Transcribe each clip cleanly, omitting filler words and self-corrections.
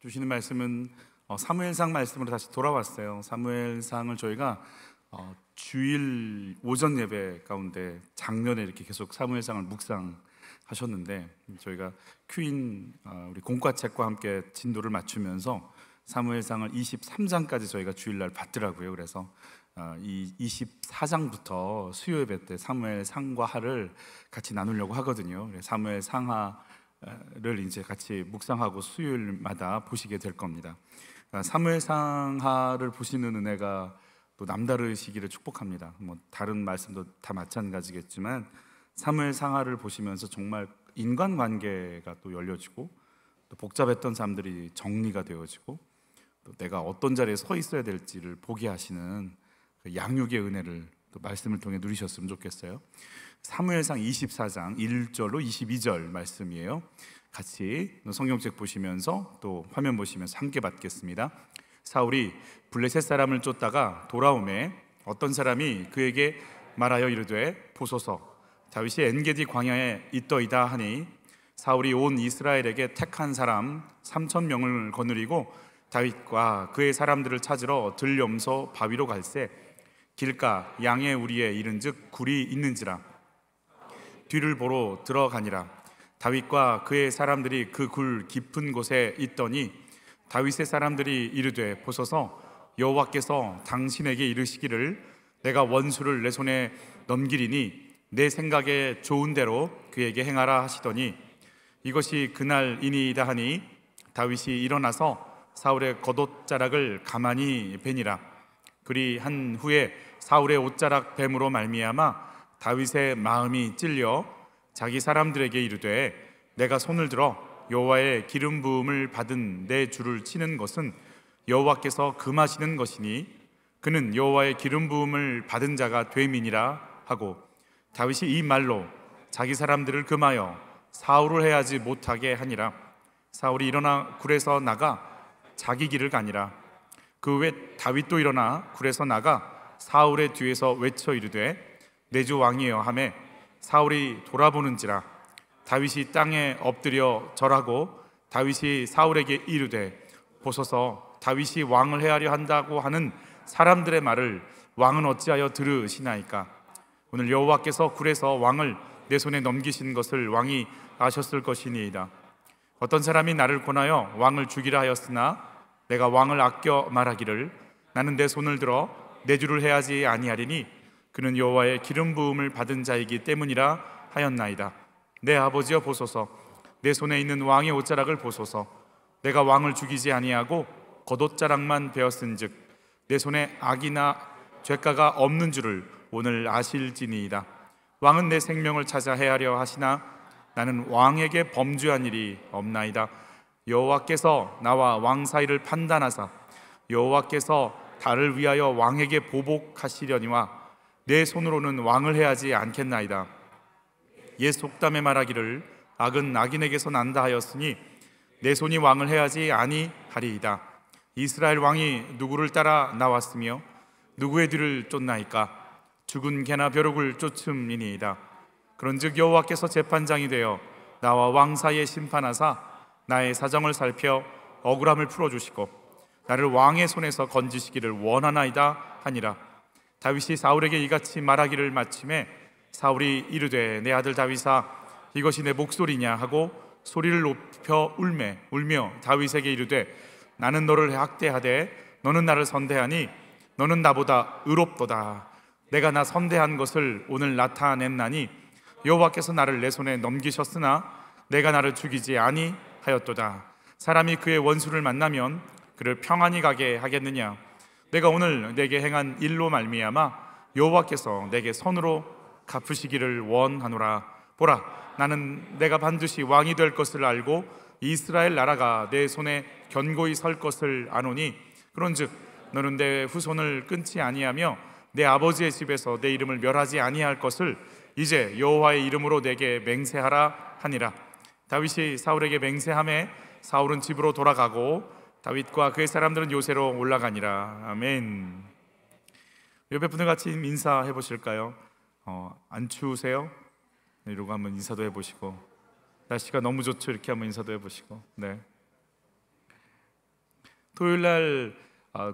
주시는 말씀은 사무엘상 말씀으로 다시 돌아왔어요. 사무엘상을 저희가 주일 오전 예배 가운데 작년에 이렇게 계속 사무엘상을 묵상하셨는데, 저희가 큐인 우리 공과책과 함께 진도를 맞추면서 사무엘상을 23장까지 저희가 주일날 봤더라고요. 그래서 이 24장부터 수요 예배 때 사무엘상과 하를 같이 나누려고 하거든요. 사무엘상하를 이제 같이 묵상하고 수요일마다 보시게 될 겁니다. 사무엘상하를 보시는 은혜가 또 남다르시기를 축복합니다. 다른 말씀도 다 마찬가지겠지만 사무엘상하를 보시면서 정말 인간관계가 또 열려지고, 또 복잡했던 사람들이 정리가 되어지고, 또 내가 어떤 자리에 서 있어야 될지를 보게 하시는 그 양육의 은혜를 또 말씀을 통해 누리셨으면 좋겠어요. 사무엘상 24장 1절로 22절 말씀이에요. 같이 성경책 보시면서 또 화면 보시면서 함께 받겠습니다. 사울이 블레셋 사람을 쫓다가 돌아오매 어떤 사람이 그에게 말하여 이르되, 보소서, 다윗이 엔게디 광야에 있더이다 하니, 사울이 온 이스라엘에게 택한 사람 3,000명을 거느리고 다윗과 그의 사람들을 찾으러 들염소 바위로 갈새 길가 양의 우리에 이른즉 굴이 있는지라 뒤를 보러 들어가니라. 다윗과 그의 사람들이 그 굴 깊은 곳에 있더니 다윗의 사람들이 이르되, 보소서, 여호와께서 당신에게 이르시기를 내가 원수를 내 손에 넘기리니 내 생각에 좋은 대로 그에게 행하라 하시더니, 이것이 그날이니이다 하니 다윗이 일어나서 사울의 겉옷자락을 가만히 베니라. 그리한 후에 사울의 옷자락 뱀으로 말미암아 다윗의 마음이 찔려 자기 사람들에게 이르되, 내가 손을 들어 여호와의 기름 부음을 받은 내 주를 치는 것은 여호와께서 금하시는 것이니 그는 여호와의 기름 부음을 받은 자가 됨이니라 하고, 다윗이 이 말로 자기 사람들을 금하여 사울을 해하지 못하게 하니라. 사울이 일어나 굴에서 나가 자기 길을 가니라. 그 후에 다윗도 일어나 굴에서 나가 사울의 뒤에서 외쳐 이르되, 내 주 왕이여 하매 사울이 돌아보는지라. 다윗이 땅에 엎드려 절하고 다윗이 사울에게 이르되, 보소서, 다윗이 왕을 해하려 한다고 하는 사람들의 말을 왕은 어찌하여 들으시나이까? 오늘 여호와께서 굴에서 왕을 내 손에 넘기신 것을 왕이 아셨을 것이니이다. 어떤 사람이 나를 권하여 왕을 죽이라 하였으나 내가 왕을 아껴 말하기를, 나는 내 손을 들어 내 주를 해하지 아니하리니 그는 여호와의 기름 부음을 받은 자이기 때문이라 하였나이다. 내 아버지여, 보소서, 내 손에 있는 왕의 옷자락을 보소서. 내가 왕을 죽이지 아니하고 겉옷자락만 베었은즉 내 손에 악이나 죄가가 없는 줄을 오늘 아실지니이다. 왕은 내 생명을 찾아 해하려 하시나 나는 왕에게 범죄한 일이 없나이다. 여호와께서 나와 왕 사이를 판단하사 여호와께서 달을 위하여 왕에게 보복하시려니와 내 손으로는 왕을 해하지 않겠나이다. 옛 속담에 말하기를 악은 악인에게서 난다 하였으니 내 손이 왕을 해하지 아니하리이다. 이스라엘 왕이 누구를 따라 나왔으며 누구의 뒤를 쫓나이까? 죽은 개나 벼룩을 쫓음이니이다. 그런즉 여호와께서 재판장이 되어 나와 왕 사이에 심판하사 나의 사정을 살펴 억울함을 풀어주시고 나를 왕의 손에서 건지시기를 원하나이다 하니라. 다윗이 사울에게 이같이 말하기를 마침에 사울이 이르되, 내 아들 다윗아, 이것이 내 목소리냐 하고 소리를 높여 울며 다윗에게 이르되, 나는 너를 학대하되 너는 나를 선대하니 너는 나보다 의롭도다. 내가 나 선대한 것을 오늘 나타냈나니 여호와께서 나를 내 손에 넘기셨으나 내가 나를 죽이지 아니하였도다. 사람이 그의 원수를 만나면 그를 평안히 가게 하겠느냐? 내가 오늘 내게 행한 일로 말미암아 여호와께서 내게 선으로 갚으시기를 원하노라. 보라, 나는 내가 반드시 왕이 될 것을 알고 이스라엘 나라가 내 손에 견고히 설 것을 아노니, 그런즉 너는 내 후손을 끊지 아니하며 내 아버지의 집에서 내 이름을 멸하지 아니할 것을 이제 여호와의 이름으로 내게 맹세하라 하니라. 다윗이 사울에게 맹세하매 사울은 집으로 돌아가고 다윗과 그의 사람들은 요새로 올라가니라. 아멘. 옆에 분들 같이 인사해 보실까요? 안 추우세요? 이러고 한번 인사도 해보시고, 날씨가 너무 좋죠? 이렇게 한번 인사도 해보시고. 네. 토요일 날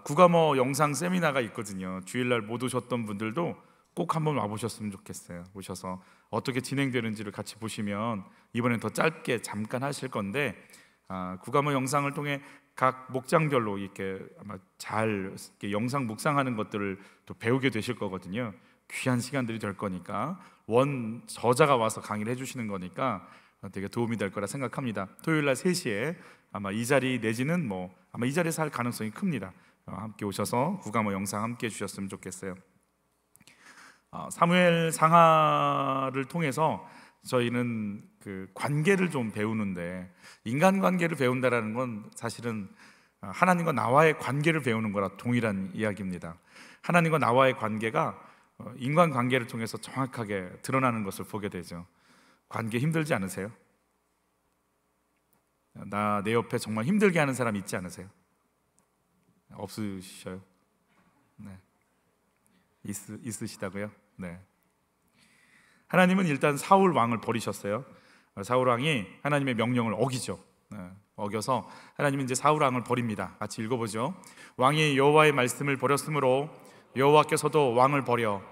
구가모 영상 세미나가 있거든요. 주일날 못 오셨던 분들도 꼭 한번 와보셨으면 좋겠어요. 오셔서 어떻게 진행되는지를 같이 보시면 이번엔 더 짧게 잠깐 하실 건데, 구가모 영상을 통해 각 목장별로 이렇게 아마 잘 이렇게 영상 묵상하는 것들을 또 배우게 되실 거거든요. 귀한 시간들이 될 거니까, 원 저자가 와서 강의를 해주시는 거니까 되게 도움이 될 거라 생각합니다. 토요일 날 3시에 아마 이 자리 내지는 아마 이 자리에서 할 가능성이 큽니다. 함께 오셔서 구가모 영상 함께 해주셨으면 좋겠어요. 사무엘 상하를 통해서 저희는 그 관계를 좀 배우는데, 인간관계를 배운다라는 건 사실은 하나님과 나와의 관계를 배우는 거라 동일한 이야기입니다. 하나님과 나와의 관계가 인간관계를 통해서 정확하게 드러나는 것을 보게 되죠. 관계 힘들지 않으세요? 내 옆에 정말 힘들게 하는 사람 있지 않으세요? 없으셔요? 네. 있으시다고요? 네. 하나님은 일단 사울 왕을 버리셨어요. 사울 왕이 하나님의 명령을 어기죠. 어겨서 하나님은 이제 사울 왕을 버립니다. 같이 읽어보죠. 왕이 여호와의 말씀을 버렸으므로 여호와께서도 왕을 버려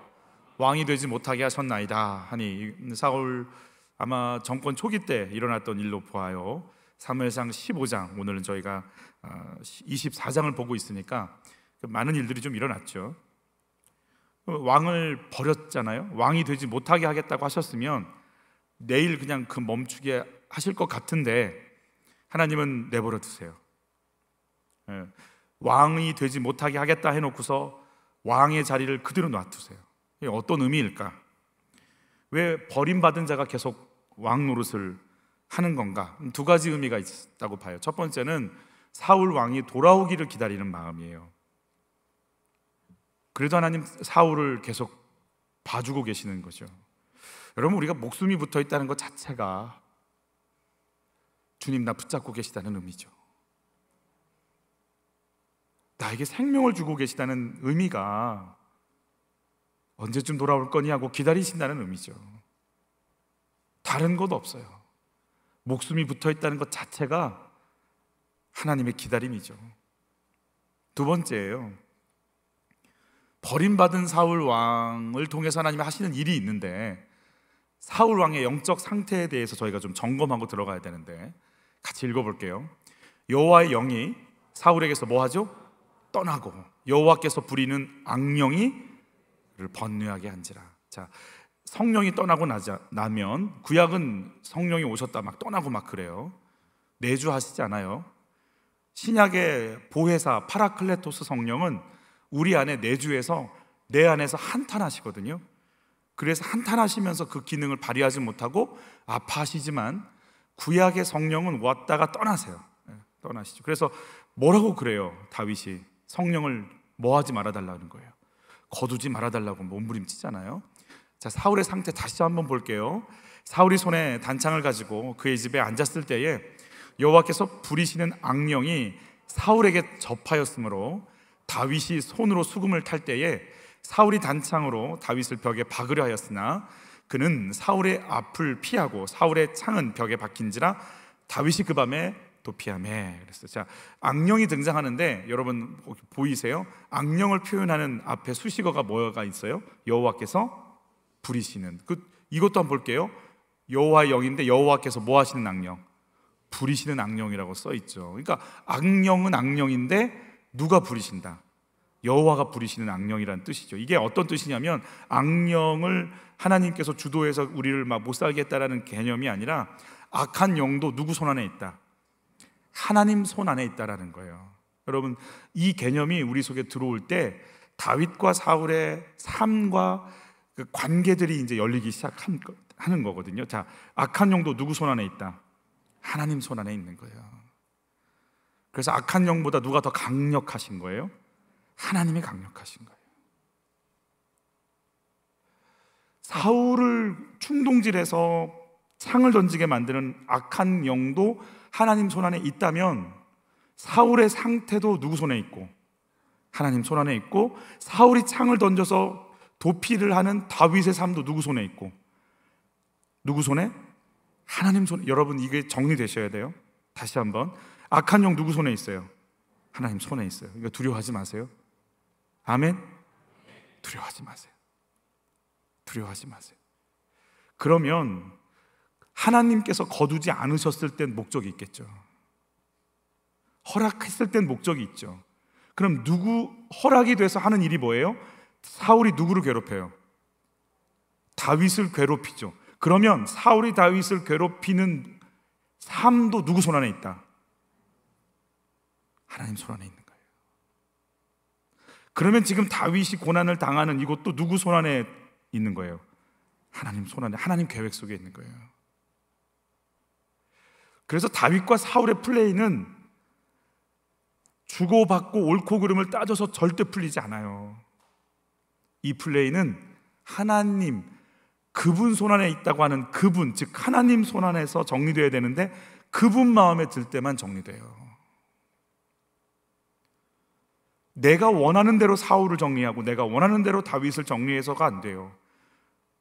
왕이 되지 못하게 하셨나이다 하니, 사울 아마 정권 초기 때 일어났던 일로 보아요. 사무엘상 15장, 오늘은 저희가 24장을 보고 있으니까 많은 일들이 좀 일어났죠. 왕을 버렸잖아요. 왕이 되지 못하게 하겠다고 하셨으면 내일 그냥 그 멈추게 하실 것 같은데, 하나님은 내버려 두세요. 왕이 되지 못하게 하겠다 해놓고서 왕의 자리를 그대로 놔두세요. 이게 어떤 의미일까? 왜 버림받은 자가 계속 왕 노릇을 하는 건가? 두 가지 의미가 있다고 봐요. 첫 번째는 사울 왕이 돌아오기를 기다리는 마음이에요. 그래도 하나님 사울을 계속 봐주고 계시는 거죠. 여러분, 우리가 목숨이 붙어 있다는 것 자체가 주님 나 붙잡고 계시다는 의미죠. 나에게 생명을 주고 계시다는 의미가 언제쯤 돌아올 거니 하고 기다리신다는 의미죠. 다른 것 없어요. 목숨이 붙어 있다는 것 자체가 하나님의 기다림이죠. 두 번째예요. 버림받은 사울 왕을 통해서 하나님이 하시는 일이 있는데, 사울 왕의 영적 상태에 대해서 저희가 좀 점검하고 들어가야 되는데, 같이 읽어볼게요. 여호와의 영이 사울에게서 뭐하죠? 떠나고 여호와께서 부리는 악령이 그를 번뇌하게 한지라. 자, 성령이 떠나고 나면, 구약은 성령이 오셨다 막 떠나고 막 그래요. 내주하시지 않아요. 신약의 보혜사 파라클레토스 성령은 우리 안에 내주해서 내 안에서 한탄하시거든요. 그래서 한탄하시면서 그 기능을 발휘하지 못하고 아파하시지만, 구약의 성령은 왔다가 떠나세요. 떠나시죠. 그래서 뭐라고 그래요? 다윗이 성령을 뭐하지 말아달라는 거예요. 거두지 말아달라고 몸부림치잖아요. 자, 사울의 상태 다시 한번 볼게요. 사울이 손에 단창을 가지고 그의 집에 앉았을 때에 여호와께서 부리시는 악령이 사울에게 접하였으므로 다윗이 손으로 수금을 탈 때에 사울이 단창으로 다윗을 벽에 박으려 하였으나 그는 사울의 앞을 피하고 사울의 창은 벽에 박힌지라 다윗이 그 밤에 도피하매. 그랬어요. 자, 악령이 등장하는데 여러분 보이세요? 악령을 표현하는 앞에 수식어가 뭐가 있어요? 여호와께서 부리시는. 이것도 한번 볼게요. 여호와의 영인데 여호와께서 뭐 하시는 악령? 부리시는 악령이라고 써 있죠. 그러니까 악령은 악령인데 누가 부리신다? 여호와가 부리시는 악령이라는 뜻이죠. 이게 어떤 뜻이냐면, 악령을 하나님께서 주도해서 우리를 막 못 살게 했다라는 개념이 아니라, 악한 영도 누구 손 안에 있다? 하나님 손 안에 있다라는 거예요. 여러분, 이 개념이 우리 속에 들어올 때 다윗과 사울의 삶과 그 관계들이 이제 열리기 시작하는 거거든요. 자, 악한 영도 누구 손 안에 있다? 하나님 손 안에 있는 거예요. 그래서 악한 영보다 누가 더 강력하신 거예요? 하나님이 강력하신 거예요. 사울을 충동질해서 창을 던지게 만드는 악한 영도 하나님 손 안에 있다면, 사울의 상태도 누구 손에 있고? 하나님 손 안에 있고, 사울이 창을 던져서 도피를 하는 다윗의 삶도 누구 손에 있고? 누구 손에? 하나님 손에. 여러분, 이게 정리되셔야 돼요. 다시 한번, 악한 영 누구 손에 있어요? 하나님 손에 있어요. 이거 두려워하지 마세요. 아멘? 두려워하지 마세요. 두려워하지 마세요. 그러면 하나님께서 거두지 않으셨을 땐 목적이 있겠죠. 허락했을 땐 목적이 있죠. 그럼 허락이 돼서 하는 일이 뭐예요? 사울이 누구를 괴롭혀요? 다윗을 괴롭히죠. 그러면 사울이 다윗을 괴롭히는 삶도 누구 손 안에 있다? 하나님 손 안에 있는 거예요. 그러면 지금 다윗이 고난을 당하는 이것도 누구 손 안에 있는 거예요? 하나님 손 안에, 하나님 계획 속에 있는 거예요. 그래서 다윗과 사울의 플레이는 주고받고 옳고 그름을 따져서 절대 풀리지 않아요. 이 플레이는 하나님, 그분 손 안에 있다고 하는 그분, 즉 하나님 손 안에서 정리되어야 되는데 그분 마음에 들 때만 정리돼요. 내가 원하는 대로 사울을 정리하고 내가 원하는 대로 다윗을 정리해서가 안 돼요.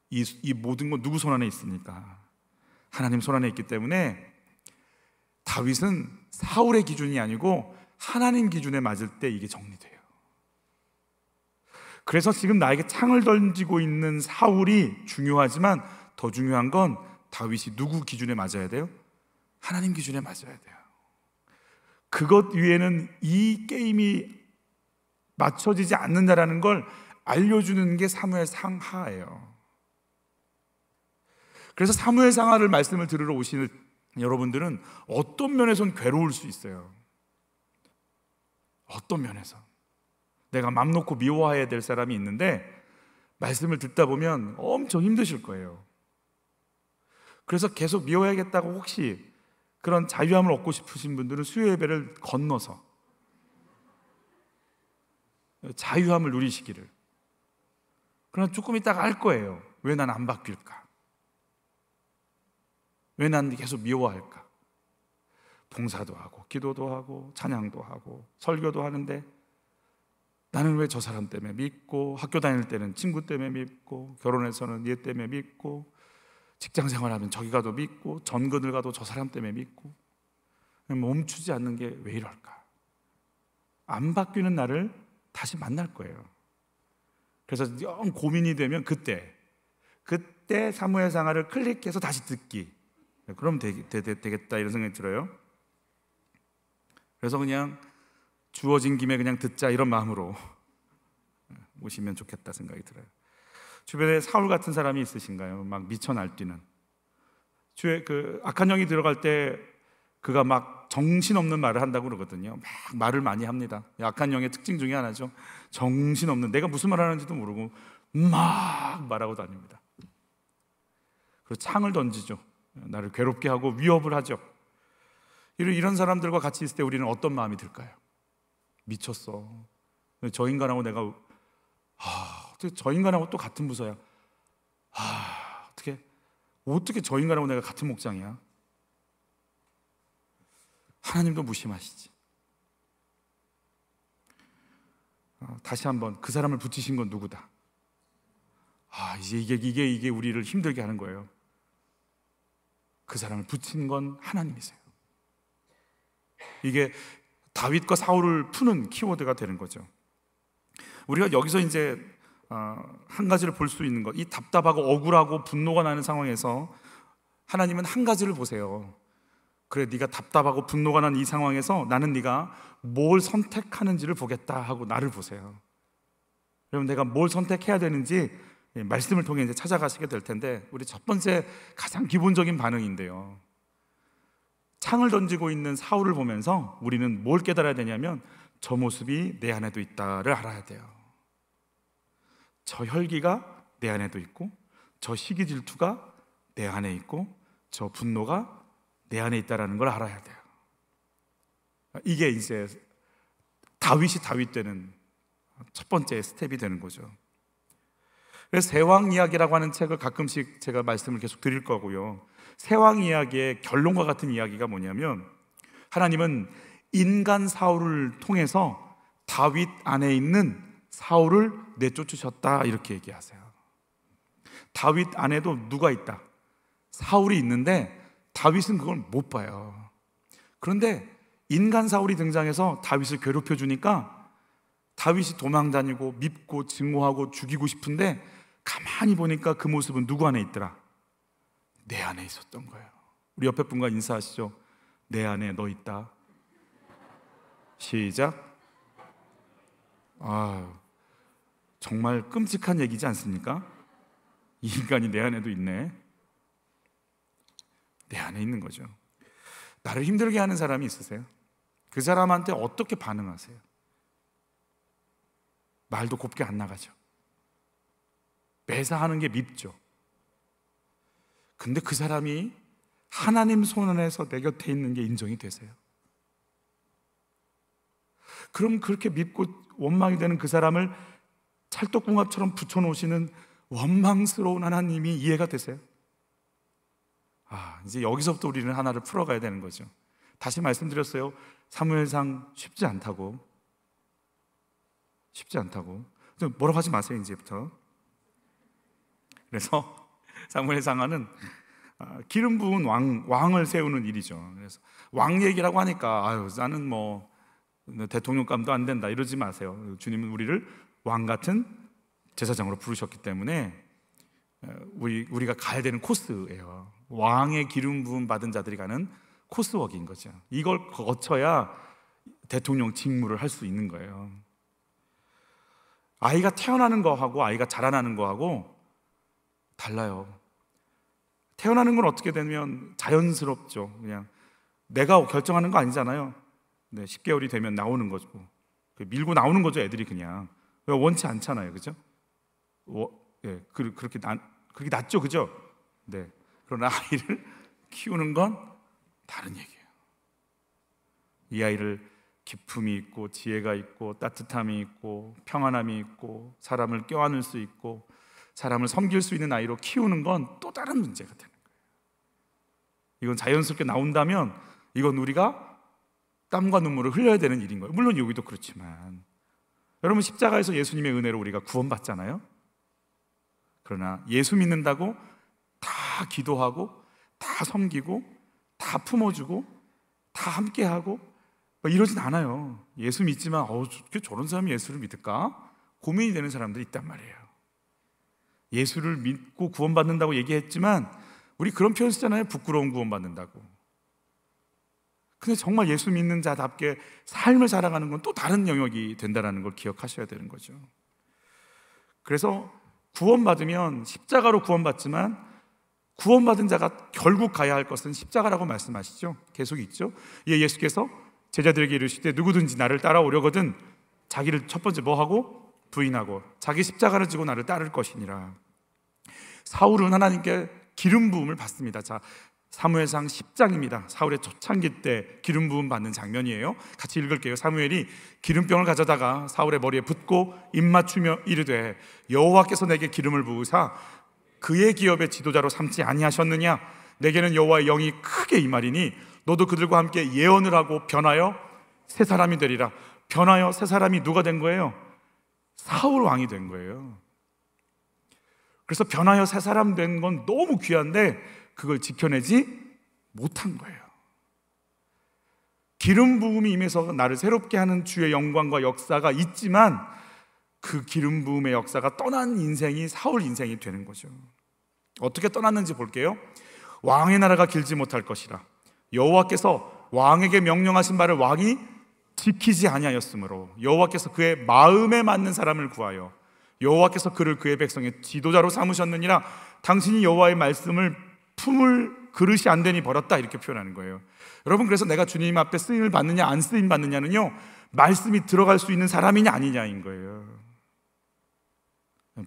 이 모든 건 누구 손 안에 있습니까? 하나님 손 안에 있기 때문에 다윗은 사울의 기준이 아니고 하나님 기준에 맞을 때 이게 정리돼요. 그래서 지금 나에게 창을 던지고 있는 사울이 중요하지만 더 중요한 건 다윗이 누구 기준에 맞아야 돼요? 하나님 기준에 맞아야 돼요. 그것 위에는 이 게임이 맞춰지지 않는다라는 걸 알려주는 게 사무엘 상하예요. 그래서 사무엘 상하를 말씀을 들으러 오시는 여러분들은 어떤 면에선 괴로울 수 있어요. 어떤 면에서 내가 맘 놓고 미워해야 될 사람이 있는데 말씀을 듣다 보면 엄청 힘드실 거예요. 그래서 계속 미워해야겠다고 혹시 그런 자유함을 얻고 싶으신 분들은 수요 예배를 건너서 자유함을 누리시기를. 그러나 조금 있다가 알 거예요. 왜 난 안 바뀔까? 왜 난 계속 미워할까? 봉사도 하고 기도도 하고 찬양도 하고 설교도 하는데 나는 왜 저 사람 때문에 믿고, 학교 다닐 때는 친구 때문에 믿고, 결혼해서는 얘 때문에 믿고, 직장 생활하면 저기 가도 믿고, 전근을 가도 저 사람 때문에 믿고, 멈추지 않는 게 왜 이럴까? 안 바뀌는 나를 다시 만날 거예요. 그래서 영 고민이 되면 그때 사무엘 상하를 클릭해서 다시 듣기. 그럼 되겠다 이런 생각이 들어요. 그래서 그냥 주어진 김에 그냥 듣자 이런 마음으로 오시면 좋겠다 생각이 들어요. 주변에 사울 같은 사람이 있으신가요? 막 미쳐 날뛰는. 악한 영이 들어갈 때 그가 막 정신없는 말을 한다고 그러거든요. 막 말을 많이 합니다. 악한 영의 특징 중에 하나죠. 정신없는, 내가 무슨 말 하는지도 모르고 막 말하고 다닙니다. 그리고 창을 던지죠. 나를 괴롭게 하고 위협을 하죠. 이런 사람들과 같이 있을 때 우리는 어떤 마음이 들까요? 미쳤어. 저 인간하고 내가 어떻게 저 인간하고 또 같은 부서야? 어떻게 저 인간하고 내가 같은 목장이야? 하나님도 무심하시지. 다시 한번 그 사람을 붙이신 건 누구다? 이제 이게 우리를 힘들게 하는 거예요. 그 사람을 붙인 건 하나님이세요. 이게 다윗과 사울을 푸는 키워드가 되는 거죠. 우리가 여기서 이제 한 가지를 볼 수 있는 것, 이 답답하고 억울하고 분노가 나는 상황에서 하나님은 한 가지를 보세요. 그래, 네가 답답하고 분노가 난 이 상황에서 나는 네가 뭘 선택하는지를 보겠다 하고 나를 보세요. 여러분, 내가 뭘 선택해야 되는지 말씀을 통해 이제 찾아가시게 될 텐데, 우리 첫 번째 가장 기본적인 반응인데요, 창을 던지고 있는 사울을 보면서 우리는 뭘 깨달아야 되냐면 저 모습이 내 안에도 있다를 알아야 돼요. 저 혈기가 내 안에도 있고, 저 시기 질투가 내 안에 있고, 저 분노가 내 안에 있다는 걸 알아야 돼요. 이게 이제 다윗이 다윗 되는 첫 번째 스텝이 되는 거죠. 그래서 세왕 이야기라고 하는 책을 가끔씩 제가 말씀을 계속 드릴 거고요. 세왕 이야기의 결론과 같은 이야기가 뭐냐면, 하나님은 인간 사울을 통해서 다윗 안에 있는 사울을 내쫓으셨다 이렇게 얘기하세요. 다윗 안에도 누가 있다? 사울이 있는데 다윗은 그걸 못 봐요. 그런데 인간 사울이 등장해서 다윗을 괴롭혀 주니까 다윗이 도망다니고 밉고 증오하고 죽이고 싶은데 가만히 보니까 그 모습은 누구 안에 있더라? 내 안에 있었던 거예요. 우리 옆에 분과 인사하시죠. 내 안에 너 있다. 시작. 정말 끔찍한 얘기지 않습니까? 이 인간이 내 안에도 있네. 내 안에 있는 거죠. 나를 힘들게 하는 사람이 있으세요? 그 사람한테 어떻게 반응하세요? 말도 곱게 안 나가죠. 매사하는 게 밉죠. 근데 그 사람이 하나님 손 안에서 내 곁에 있는 게 인정이 되세요? 그럼 그렇게 밉고 원망이 되는 그 사람을 찰떡궁합처럼 붙여놓으시는 원망스러운 하나님이 이해가 되세요? 이제 여기서부터 우리는 하나를 풀어가야 되는 거죠. 다시 말씀드렸어요. 사무엘상 쉽지 않다고. 뭐라고 하지 마세요, 이제부터. 그래서 사무엘상하는 기름 부은 왕을 세우는 일이죠. 그래서 왕 얘기라고 하니까 나는 뭐 대통령감도 안 된다 이러지 마세요. 주님은 우리를 왕 같은 제사장으로 부르셨기 때문에 우리가 가야 되는 코스예요. 왕의 기름 부음 받은 자들이 가는 코스웍인 거죠. 이걸 거쳐야 대통령 직무를 할 수 있는 거예요. 아이가 태어나는 거하고 아이가 자라나는 거하고 달라요. 태어나는 건 어떻게 되면 자연스럽죠. 그냥 내가 결정하는 거 아니잖아요. 10개월이 되면 나오는 거죠. 밀고 나오는 거죠, 애들이 그냥. 원치 않잖아요, 그죠? 그렇게 낫죠, 그죠? 네. 그러나 아이를 키우는 건 다른 얘기예요. 이 아이를 기품이 있고 지혜가 있고 따뜻함이 있고 평안함이 있고 사람을 껴안을 수 있고 사람을 섬길 수 있는 아이로 키우는 건 또 다른 문제가 되는 거예요. 이건 자연스럽게 나온다면 이건 우리가 땀과 눈물을 흘려야 되는 일인 거예요. 물론 여기도 그렇지만 여러분, 십자가에서 예수님의 은혜로 우리가 구원받잖아요. 그러나 예수 믿는다고 다 기도하고 다 섬기고 다 품어주고 다 함께하고 이러진 않아요. 예수 믿지만 어떻게 저런 사람이 예수를 믿을까? 고민이 되는 사람들이 있단 말이에요. 예수를 믿고 구원받는다고 얘기했지만 우리 그런 표현 쓰잖아요. 부끄러운 구원받는다고. 근데 정말 예수 믿는 자답게 삶을 살아가는 건 또 다른 영역이 된다는 걸 기억하셔야 되는 거죠. 그래서 구원받으면 십자가로 구원받지만 구원받은 자가 결국 가야 할 것은 십자가라고 말씀하시죠. 계속 있죠. 예수께서 제자들에게 이르시되 누구든지 나를 따라오려거든 자기를 첫 번째 뭐하고? 부인하고 자기 십자가를 지고 나를 따를 것이니라. 사울은 하나님께 기름 부음을 받습니다. 자, 사무엘상 10장입니다. 사울의 초창기 때 기름 부음 받는 장면이에요. 같이 읽을게요. 사무엘이 기름병을 가져다가 사울의 머리에 붓고 입 맞추며 이르되 여호와께서 내게 기름을 부으사 그의 기업의 지도자로 삼지 아니하셨느냐? 내게는 여호와의 영이 크게 임하리니 너도 그들과 함께 예언을 하고 변하여 새 사람이 되리라. 변하여 새 사람이 누가 된 거예요? 사울 왕이 된 거예요. 그래서 변하여 새 사람 된 건 너무 귀한데 그걸 지켜내지 못한 거예요. 기름 부음이 임해서 나를 새롭게 하는 주의 영광과 역사가 있지만 그 기름 부음의 역사가 떠난 인생이 사울 인생이 되는 거죠. 어떻게 떠났는지 볼게요. 왕의 나라가 길지 못할 것이라 여호와께서 왕에게 명령하신 바를 왕이 지키지 아니하였으므로 여호와께서 그의 마음에 맞는 사람을 구하여 여호와께서 그를 그의 백성의 지도자로 삼으셨느니라. 당신이 여호와의 말씀을 품을 그릇이 안 되니 버렸다, 이렇게 표현하는 거예요. 여러분, 그래서 내가 주님 앞에 쓰임을 받느냐 안 쓰임 받느냐는요, 말씀이 들어갈 수 있는 사람이냐 아니냐인 거예요.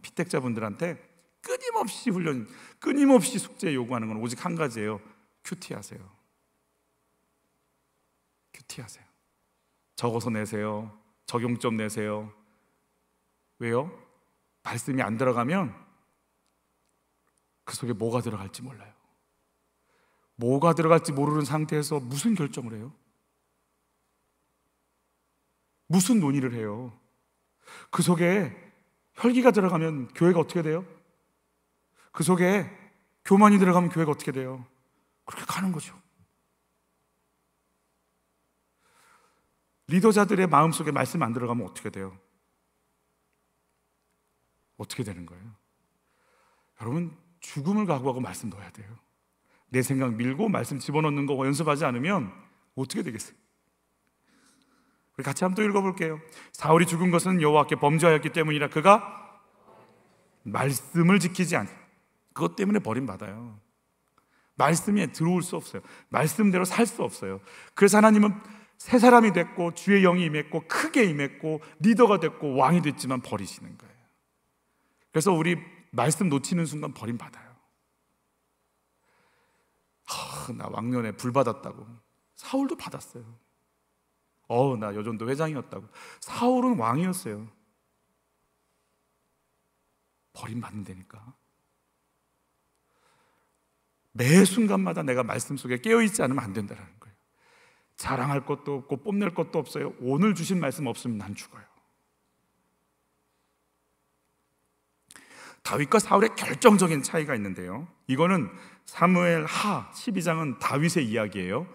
피택자분들한테 끊임없이 훈련, 끊임없이 숙제 요구하는 건 오직 한 가지예요. 큐티하세요. 큐티하세요. 적어서 내세요. 적용점 내세요. 왜요? 말씀이 안 들어가면 그 속에 뭐가 들어갈지 몰라요. 뭐가 들어갈지 모르는 상태에서 무슨 결정을 해요? 무슨 논의를 해요? 그 속에 혈기가 들어가면 교회가 어떻게 돼요? 그 속에 교만이 들어가면 교회가 어떻게 돼요? 그렇게 가는 거죠. 리더자들의 마음속에 말씀 안 들어가면 어떻게 돼요? 어떻게 되는 거예요? 여러분, 죽음을 각오하고 말씀 넣어야 돼요. 내 생각 밀고 말씀 집어넣는 거 연습하지 않으면 어떻게 되겠어요? 우리 같이 한번 또 읽어볼게요. 사울이 죽은 것은 여호와께 범죄하였기 때문이라 그가 말씀을 지키지 않. 그것 때문에 버림받아요. 말씀에 들어올 수 없어요. 말씀대로 살 수 없어요. 그래서 하나님은 새 사람이 됐고 주의 영이 임했고 크게 임했고 리더가 됐고 왕이 됐지만 버리시는 거예요. 그래서 우리 말씀 놓치는 순간 버림받아요. 나 왕년에 불 받았다고. 사울도 받았어요. 나 여전도 회장이었다고. 사울은 왕이었어요. 버림받는다니까. 매 순간마다 내가 말씀 속에 깨어있지 않으면 안 된다는 거예요. 자랑할 것도 없고 뽐낼 것도 없어요. 오늘 주신 말씀 없으면 난 죽어요. 다윗과 사울의 결정적인 차이가 있는데요, 이거는 사무엘 하 12장은 다윗의 이야기예요.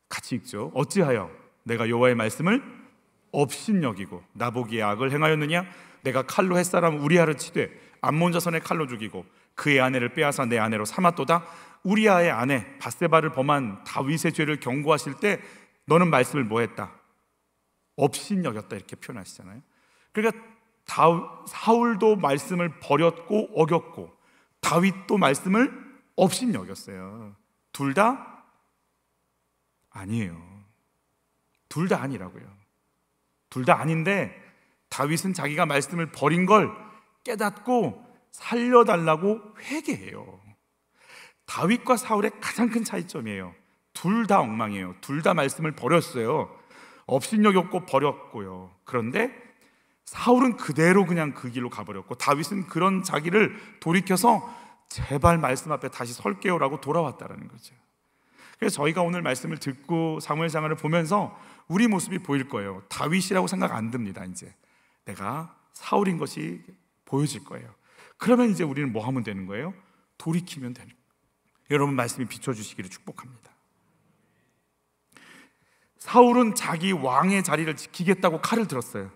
같이 읽죠. 어찌하여 내가 여호와의 말씀을 업신여기고 나보기에 악을 행하였느냐? 내가 칼로 햇사람 우리아를 치되 암몬 자손의 칼로 죽이고 그의 아내를 빼앗아 내 아내로 삼았도다. 우리아의 아내 밧세바를 범한 다윗의 죄를 경고하실 때 너는 말씀을 뭐 했다? 업신여겼다, 이렇게 표현하시잖아요. 그러니까 사울도 말씀을 버렸고 어겼고 다윗도 말씀을 업신여겼어요. 둘 다 아니에요. 둘 다 아니라고요. 둘 다 아닌데 다윗은 자기가 말씀을 버린 걸 깨닫고 살려달라고 회개해요. 다윗과 사울의 가장 큰 차이점이에요. 둘 다 엉망이에요. 둘 다 말씀을 버렸어요. 업신여겼고 버렸고요. 그런데 사울은 그대로 그냥 그 길로 가버렸고 다윗은 그런 자기를 돌이켜서 제발 말씀 앞에 다시 설게요라고 돌아왔다는 거죠. 그래서 저희가 오늘 말씀을 듣고 사무엘상을 보면서 우리 모습이 보일 거예요. 다윗이라고 생각 안 듭니다. 이제 내가 사울인 것이 보여질 거예요. 그러면 이제 우리는 뭐 하면 되는 거예요? 돌이키면 되는 거예요. 여러분 말씀이 비춰주시기를 축복합니다. 사울은 자기 왕의 자리를 지키겠다고 칼을 들었어요.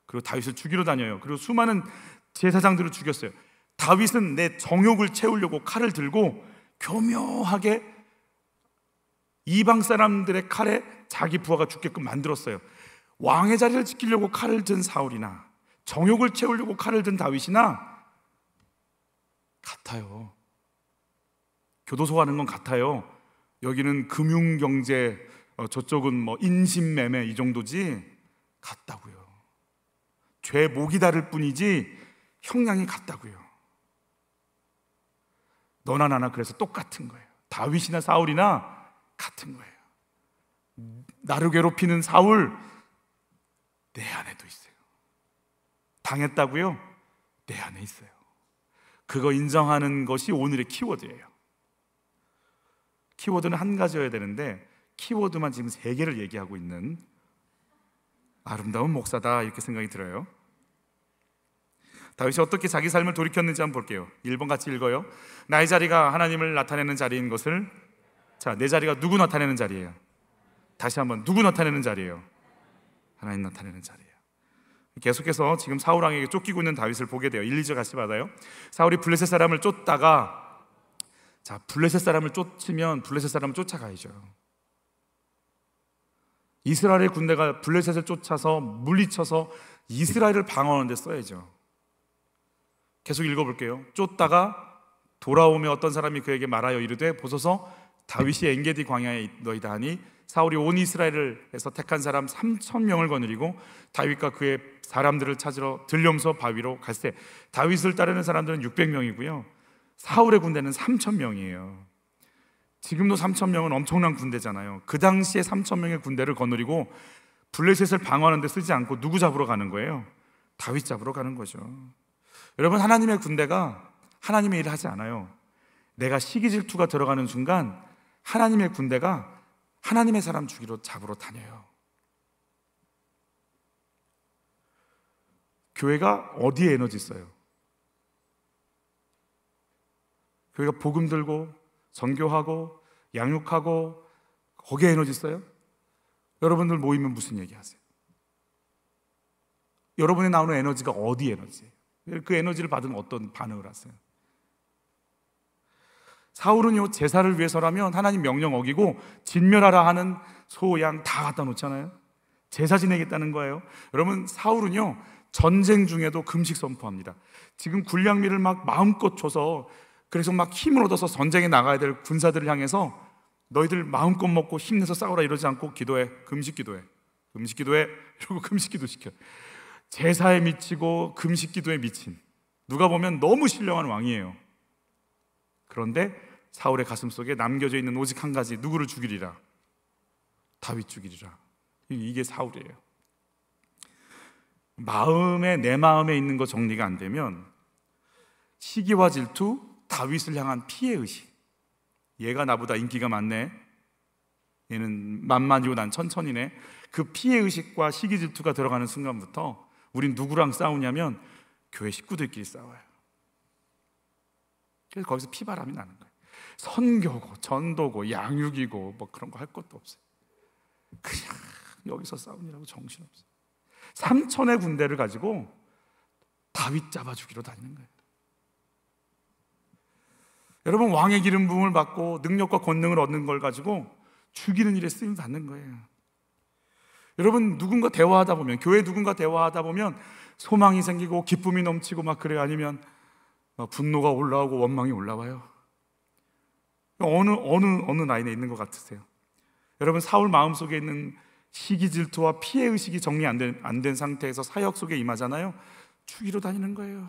그리고 다윗을 죽이러 다녀요. 그리고 수많은 제사장들을 죽였어요. 다윗은 내 정욕을 채우려고 칼을 들고 교묘하게 이방 사람들의 칼에 자기 부하가 죽게끔 만들었어요. 왕의 자리를 지키려고 칼을 든 사울이나 정욕을 채우려고 칼을 든 다윗이나 같아요. 교도소 가는 건 같아요. 여기는 금융경제, 저쪽은 뭐 인신매매 이 정도지 같다고요. 죄 목이 다를 뿐이지 형량이 같다고요. 너나 나나 그래서 똑같은 거예요. 다윗이나 사울이나 같은 거예요. 나를 괴롭히는 사울 내 안에도 있어요. 당했다고요? 내 안에 있어요. 그거 인정하는 것이 오늘의 키워드예요. 키워드는 한 가지여야 되는데 키워드만 지금 3개를 얘기하고 있는 아름다운 목사다, 이렇게 생각이 들어요. 다윗이 어떻게 자기 삶을 돌이켰는지 한번 볼게요. 1번 같이 읽어요. 나의 자리가 하나님을 나타내는 자리인 것을. 자, 내 자리가 누구 나타내는 자리예요? 다시 한번, 누구 나타내는 자리예요? 하나님 나타내는 자리예요. 계속해서 지금 사울 왕에게 쫓기고 있는 다윗을 보게 돼요. 1, 2절 같이 받아요. 사울이 블레셋 사람을 쫓다가, 자, 블레셋 사람을 쫓으면 블레셋 사람을 쫓아가야죠. 이스라엘의 군대가 블레셋을 쫓아서 물리쳐서 이스라엘을 방어하는 데 써야죠. 계속 읽어볼게요. 쫓다가 돌아오며 어떤 사람이 그에게 말하여 이르되 보소서 다윗이 엔게디 광야에 있너이다 하니 사울이 온 이스라엘을 해서 택한 사람 3,000명을 거느리고 다윗과 그의 사람들을 찾으러 들려면서 바위로 갈새. 다윗을 따르는 사람들은 600명이고요 사울의 군대는 3,000명이에요 지금도 3,000명은 엄청난 군대잖아요. 그 당시에 3,000명의 군대를 거느리고 블레셋을 방어하는 데 쓰지 않고 누구 잡으러 가는 거예요? 다윗 잡으러 가는 거죠. 여러분, 하나님의 군대가 하나님의 일을 하지 않아요. 내가 시기 질투가 들어가는 순간 하나님의 군대가 하나님의 사람 죽이러 잡으러 다녀요. 교회가 어디에 에너지 있어요? 교회가 복음 들고 전교하고 양육하고 거기에 에너지 있어요? 여러분들 모이면 무슨 얘기하세요? 여러분이 나오는 에너지가 어디 에너지예요? 그 에너지를 받으면 어떤 반응을 하세요? 사울은요, 제사를 위해서라면 하나님 명령 어기고 진멸하라 하는 소, 양 다 갖다 놓잖아요. 제사 지내겠다는 거예요. 여러분, 사울은요 전쟁 중에도 금식 선포합니다. 지금 군량미를 막 마음껏 줘서, 그래서 막 힘을 얻어서 전쟁에 나가야 될 군사들을 향해서 너희들 마음껏 먹고 힘내서 싸우라 이러지 않고 기도해. 금식 기도해. 금식 기도해. 이러고 금식 기도 시켜. 제사에 미치고 금식 기도에 미친, 누가 보면 너무 신령한 왕이에요. 그런데 사울의 가슴속에 남겨져 있는 오직 한 가지, 누구를 죽이리라? 다윗 죽이리라. 이게 사울이에요. 내 마음에 있는 거 정리가 안 되면 시기와 질투, 다윗을 향한 피해의식, 얘가 나보다 인기가 많네, 얘는 만만이고 난 천천히네, 그 피해의식과 시기 질투가 들어가는 순간부터 우린 누구랑 싸우냐면 교회 식구들끼리 싸워요. 그래서 거기서 피바람이 나는 거예요. 선교고 전도고 양육이고 뭐 그런 거 할 것도 없어요. 그냥 여기서 싸우느라고 정신없어요. 3천의 군대를 가지고 다윗 잡아 죽이러 다니는 거예요. 여러분, 왕의 기름 부음을 받고 능력과 권능을 얻는 걸 가지고 죽이는 일에 쓰임 받는 거예요. 여러분, 누군가 대화하다 보면, 교회 누군가 대화하다 보면 소망이 생기고 기쁨이 넘치고 막 그래요? 아니면 분노가 올라오고 원망이 올라와요? 어느 라인에 있는 것 같으세요? 여러분, 사울 마음속에 있는 시기 질투와 피해 의식이 정리 안 된 상태에서 사역 속에 임하잖아요. 죽이러 다니는 거예요.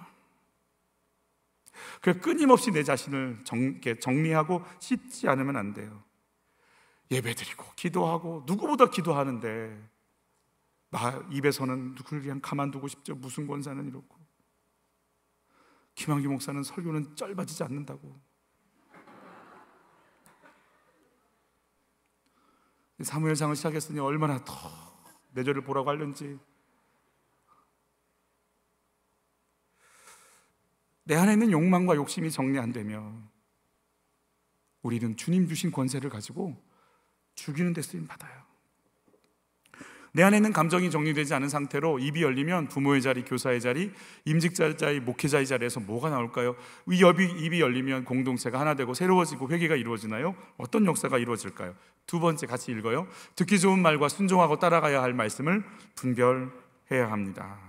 그래서 끊임없이 내 자신을 정리하고 씻지 않으면 안 돼요. 예배드리고 기도하고 누구보다 기도하는데 나 입에서는 누구를 그냥 가만두고 싶죠. 무슨 권사는 이렇고, 김한규 목사는 설교는 짧아지지 않는다고. 사무엘상을 시작했으니 얼마나 더 내 죄를 보라고 하려는지. 내 안에 있는 욕망과 욕심이 정리 안 되면 우리는 주님 주신 권세를 가지고 죽이는 데 쓰임 받아요. 내 안에 있는 감정이 정리되지 않은 상태로 입이 열리면 부모의 자리, 교사의 자리, 임직자의 자리, 목회자의 자리에서 뭐가 나올까요? 입이 열리면 공동체가 하나 되고 새로워지고 회개가 이루어지나요? 어떤 역사가 이루어질까요? 두 번째, 같이 읽어요. 듣기 좋은 말과 순종하고 따라가야 할 말씀을 분별해야 합니다.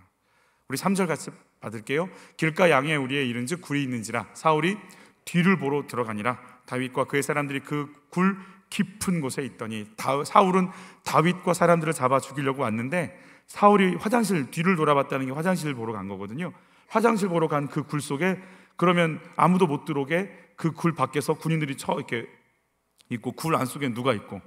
우리 3절 같이 받을게요. 길가 양에 우리의 이른즉 굴이 있는지라 사울이 뒤를 보러 들어가니라. 다윗과 그의 사람들이 그 굴 깊은 곳에 있더니 사울은 다윗과 사람들을 잡아 죽이려고 왔는데, 사울이 화장실 뒤를 돌아봤다는 게 화장실을 보러 간 거거든요. 화장실 보러 간 그 굴 속에, 그러면 아무도 못 들어오게 그 굴 밖에서 군인들이 이렇게 있고, 굴 안속에 누가 있고?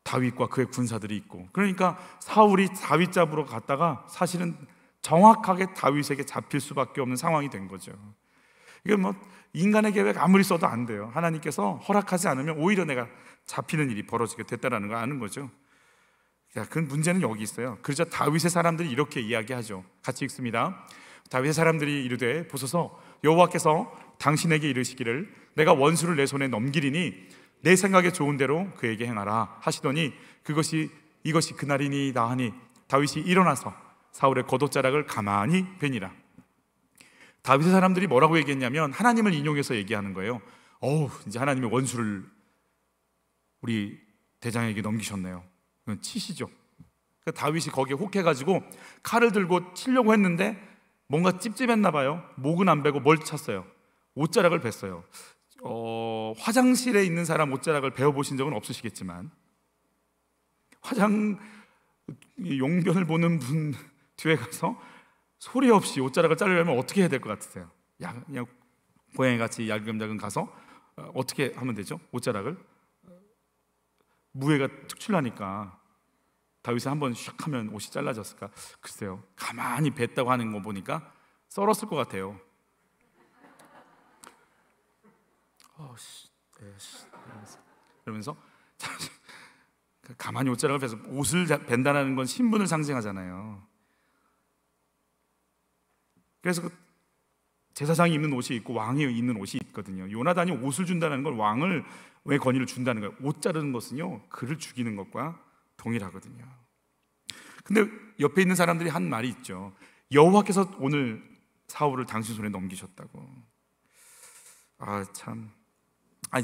다윗과 그의 군사들이 있고. 그러니까 사울이 다윗 잡으러 갔다가 사실은 정확하게 다윗에게 잡힐 수밖에 없는 상황이 된 거죠. 이게 뭐 인간의 계획 아무리 써도 안 돼요. 하나님께서 허락하지 않으면 오히려 내가 잡히는 일이 벌어지게 됐다라는 거 아는 거죠. 그 문제는 여기 있어요. 그러자 다윗의 사람들이 이렇게 이야기하죠. 같이 읽습니다. 다윗의 사람들이 이르되 보소서, 여호와께서 당신에게 이르시기를 내가 원수를 내 손에 넘기리니 내 생각에 좋은 대로 그에게 행하라 하시더니 이것이 그날이니이다 하니 다윗이 일어나서 사울의 겉옷자락을 가만히 베니라. 다윗의 사람들이 뭐라고 얘기했냐면 하나님을 인용해서 얘기하는 거예요. 이제 하나님의 원수를 우리 대장에게 넘기셨네요. 치시죠. 그러니까 다윗이 거기에 혹해가지고 칼을 들고 치려고 했는데 뭔가 찝찝했나 봐요. 목은 안 베고 뭘 찼어요? 옷자락을 뱄어요. 화장실에 있는 사람 옷자락을 베어보신 적은 없으시겠지만 용변을 보는 분 뒤에 가서 소리 없이 옷자락을 자르려면 어떻게 해야 될 것 같으세요? 그냥 고양이같이 야금야금 가서 어떻게 하면 되죠? 옷자락을 무게가 특출나니까 다윗이 한번 슉 하면 옷이 잘라졌을까? 글쎄요, 가만히 뱉다고 하는 거 보니까 썰었을 것 같아요. 그러면서 가만히 옷자락을 뱉어서 옷을 벤다는 건 신분을 상징하잖아요. 그래서 제사장이 입는 옷이 있고 왕이 입는 옷이 있거든요. 요나단이 옷을 준다는 건 왕을 왜 권위를 준다는 거예요? 옷 자르는 것은요, 그를 죽이는 것과 동일하거든요. 근데 옆에 있는 사람들이 한 말이 있죠. 여호와께서 오늘 사울을 당신 손에 넘기셨다고.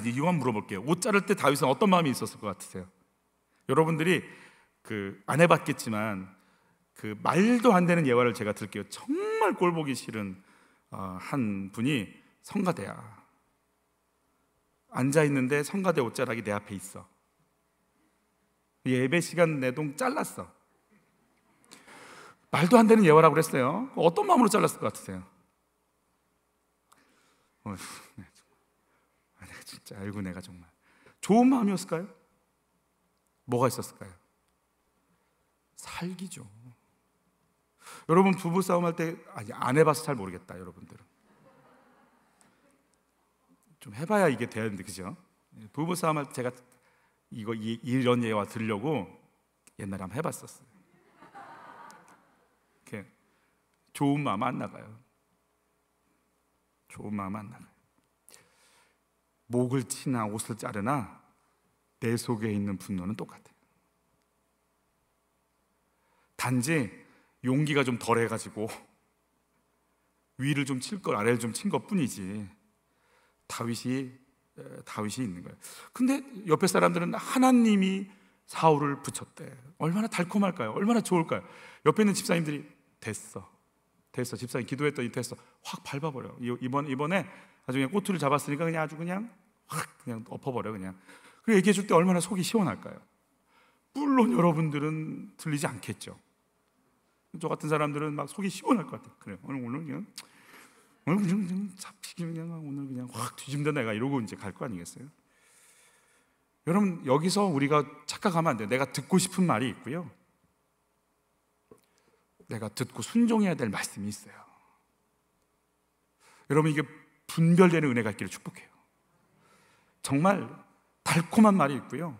이거만 물어볼게요. 옷 자를 때 다윗은 어떤 마음이 있었을 것 같으세요? 여러분들이 안 해봤겠지만 말도 안 되는 예화를 제가 들게요. 정말 꼴보기 싫은 한 분이 성가대야. 앉아 있는데 성가대 옷자락이 내 앞에 있어. 예배 시간 내동 잘랐어. 말도 안 되는 예화라고 그랬어요. 어떤 마음으로 잘랐을 것 같으세요? 내가 진짜 알고 내가 정말 좋은 마음이었을까요? 뭐가 있었을까요? 살기죠. 여러분 부부 싸움 할 때 안 해봐서 잘 모르겠다. 여러분들은 좀 해봐야 이게 되는데, 그죠? 부부 싸움 할 때 제가 이런 예화 들으려고 옛날에 한번 해봤었어요. 이렇게 좋은 마음 안 나가요. 좋은 마음 안 나가요. 목을 치나 옷을 자르나 내 속에 있는 분노는 똑같아요. 단지 용기가 좀 덜해가지고 위를 좀 칠 걸 아래를 좀 친 것 뿐이지 다윗이 있는 거예요. 근데 옆에 사람들은 하나님이 사울을 붙였대. 얼마나 달콤할까요? 얼마나 좋을까요? 옆에 있는 집사님들이 됐어 집사님 기도했더니 됐어 확 밟아버려. 이번에 나중에 꼬투리를 잡았으니까 그냥 아주 그냥 확 그냥 엎어버려. 그냥 그리고 얘기해 줄 때 얼마나 속이 시원할까요? 물론 여러분들은 들리지 않겠죠. 저 같은 사람들은 막 속이 시원할 것 같아요. 그래 오늘 그냥 잡히기 오늘 그냥 확 뒤집는다 내가 이러고 이제 갈 거 아니겠어요? 여러분 여기서 우리가 착각하면 안 돼요. 내가 듣고 싶은 말이 있고요, 내가 듣고 순종해야 될 말씀이 있어요. 여러분 이게 분별되는 은혜가 있기를 축복해요. 정말 달콤한 말이 있고요,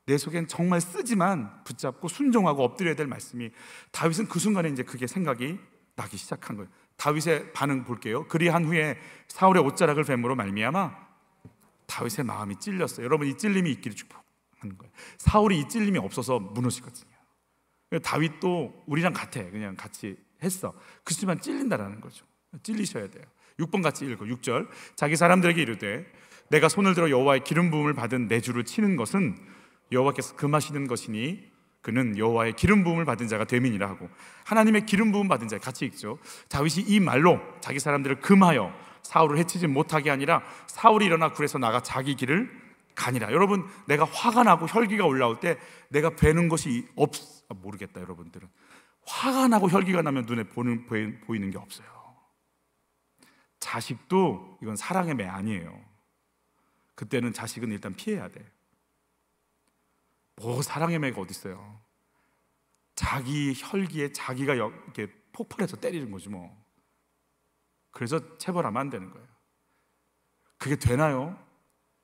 내 속엔 정말 쓰지만 붙잡고 순종하고 엎드려야 될 말씀이, 다윗은 그 순간에 이제 그게 생각이 나기 시작한 거예요. 다윗의 반응 볼게요. 그리한 후에 사울의 옷자락을 뱀으로 말미암아 다윗의 마음이 찔렸어요. 여러분 이 찔림이 있기를 축복하는 거예요. 사울이 이 찔림이 없어서 무너지거든요. 다윗도 우리랑 같아. 그냥 같이 했어. 그렇지만 찔린다라는 거죠. 찔리셔야 돼요. 6번 같이 읽어. 6절 자기 사람들에게 이르되 내가 손을 들어 여호와의 기름 부음을 받은 내 주를 치는 것은 여호와께서 금하시는 것이니 그는 여호와의 기름 부음을 받은 자가 됨이니라 하고, 하나님의 기름 부음 받은 자 같이 읽죠. 다윗이 이 말로 자기 사람들을 금하여 사울을 해치지 못하게 아니라 사울이 일어나 굴에서 나가 자기 길을 가니라. 여러분 내가 화가 나고 혈기가 올라올 때 내가 베는 것이 모르겠다. 여러분들은 화가 나고 혈기가 나면 눈에 보이는 게 없어요. 자식도 이건 사랑의 매 아니에요. 그때는 자식은 일단 피해야 돼. 뭐 사랑의 매가 어디 있어요? 자기 혈기에 자기가 이렇게 폭발해서 때리는 거지 뭐. 그래서 체벌하면 안 되는 거예요. 그게 되나요?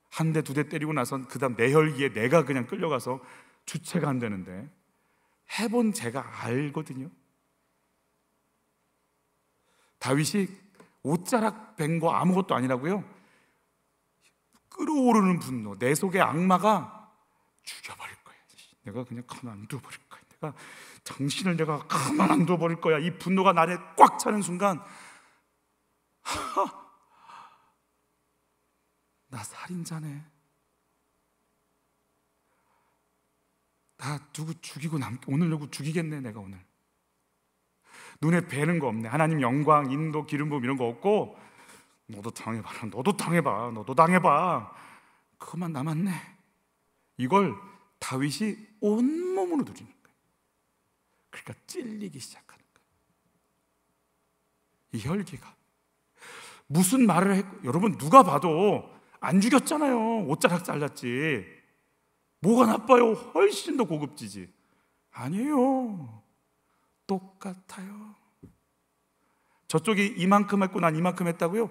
한 대 두 대 때리고 나선 그 다음 내 혈기에 내가 그냥 끌려가서 주체가 안 되는데, 해본 제가 알거든요. 다윗이 옷자락 벤 거 아무것도 아니라고요. 끓어오르는 분노, 내 속의 악마가 죽여버릴 거야. 내가 그냥 가만 안 둬버릴 거야. 내가 당신을 내가 가만 안 둬버릴 거야. 이 분노가 나를 꽉 차는 순간 나 살인자네. 나 누구 죽이고 오늘 누구 죽이겠네. 내가 오늘 눈에 뵈는 거 없네. 하나님 영광, 인도, 기름 부음 이런 거 없고 너도 당해봐라. 너도 당해봐. 너도 당해봐. 그것만 남았네. 이걸 다윗이 온몸으로 누리는 거예요. 그러니까 찔리기 시작하는 거예요. 이 혈기가 무슨 말을 했고, 여러분 누가 봐도 안 죽였잖아요. 옷자락 잘랐지. 뭐가 나빠요? 훨씬 더 고급지지. 아니에요. 똑같아요. 저쪽이 이만큼 했고 난 이만큼 했다고요?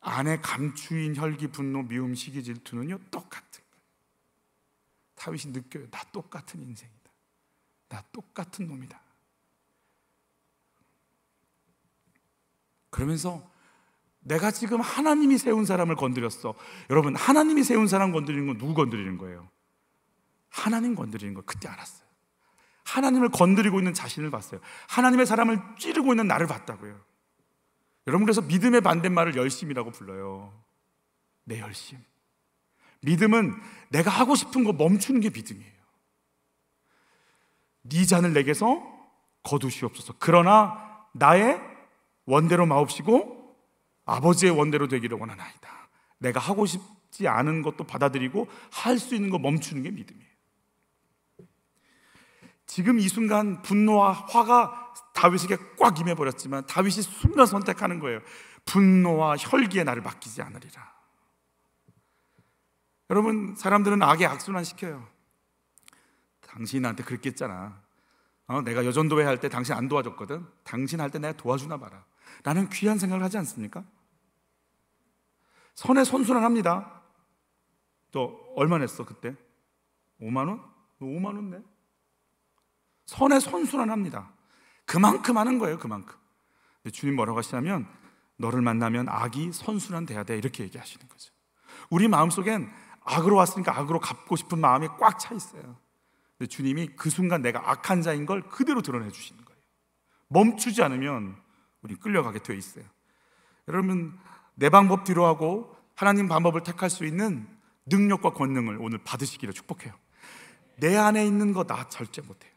안에 감추인 혈기, 분노, 미움, 시기, 질투는요 똑같은 거예요. 다윗이 느껴요. 나 똑같은 인생이다. 나 똑같은 놈이다. 그러면서 내가 지금 하나님이 세운 사람을 건드렸어. 여러분 하나님이 세운 사람 건드리는 건 누구 건드리는 거예요? 하나님 건드리는 걸 그때 알았어요. 하나님을 건드리고 있는 자신을 봤어요. 하나님의 사람을 찌르고 있는 나를 봤다고요. 여러분, 그래서 믿음의 반대말을 열심이라고 불러요. 내 열심. 믿음은 내가 하고 싶은 거 멈추는 게 믿음이에요. 네 잔을 내게서 거두시옵소서. 그러나 나의 원대로 마옵시고 아버지의 원대로 되기를 원하나이다. 내가 하고 싶지 않은 것도 받아들이고 할 수 있는 거 멈추는 게 믿음이에요. 지금 이 순간 분노와 화가 다윗에게 꽉 임해버렸지만 다윗이 순간 선택하는 거예요. 분노와 혈기에 나를 맡기지 않으리라. 여러분, 사람들은 악에 악순환시켜요. 당신이 나한테 그렇게 했잖아. 내가 여전도회 할 때 당신 안 도와줬거든. 당신 할 때 내가 도와주나 봐라. 라는 귀한 생각을 하지 않습니까? 선에 선순환합니다. 너 얼마 냈어 그때? 5만 원? 너 5만 원 내? 선에 선순환합니다. 그만큼 하는 거예요. 그만큼. 근데 주님 뭐라고 하시냐면 너를 만나면 악이 선순환돼야 돼, 이렇게 얘기하시는 거죠. 우리 마음속엔 악으로 왔으니까 악으로 갚고 싶은 마음이 꽉 차 있어요. 근데 주님이 그 순간 내가 악한 자인 걸 그대로 드러내 주시는 거예요. 멈추지 않으면 우리 끌려가게 되어 있어요. 여러분, 내 방법 뒤로 하고 하나님 방법을 택할 수 있는 능력과 권능을 오늘 받으시기를 축복해요. 내 안에 있는 거 나 절제 못해요.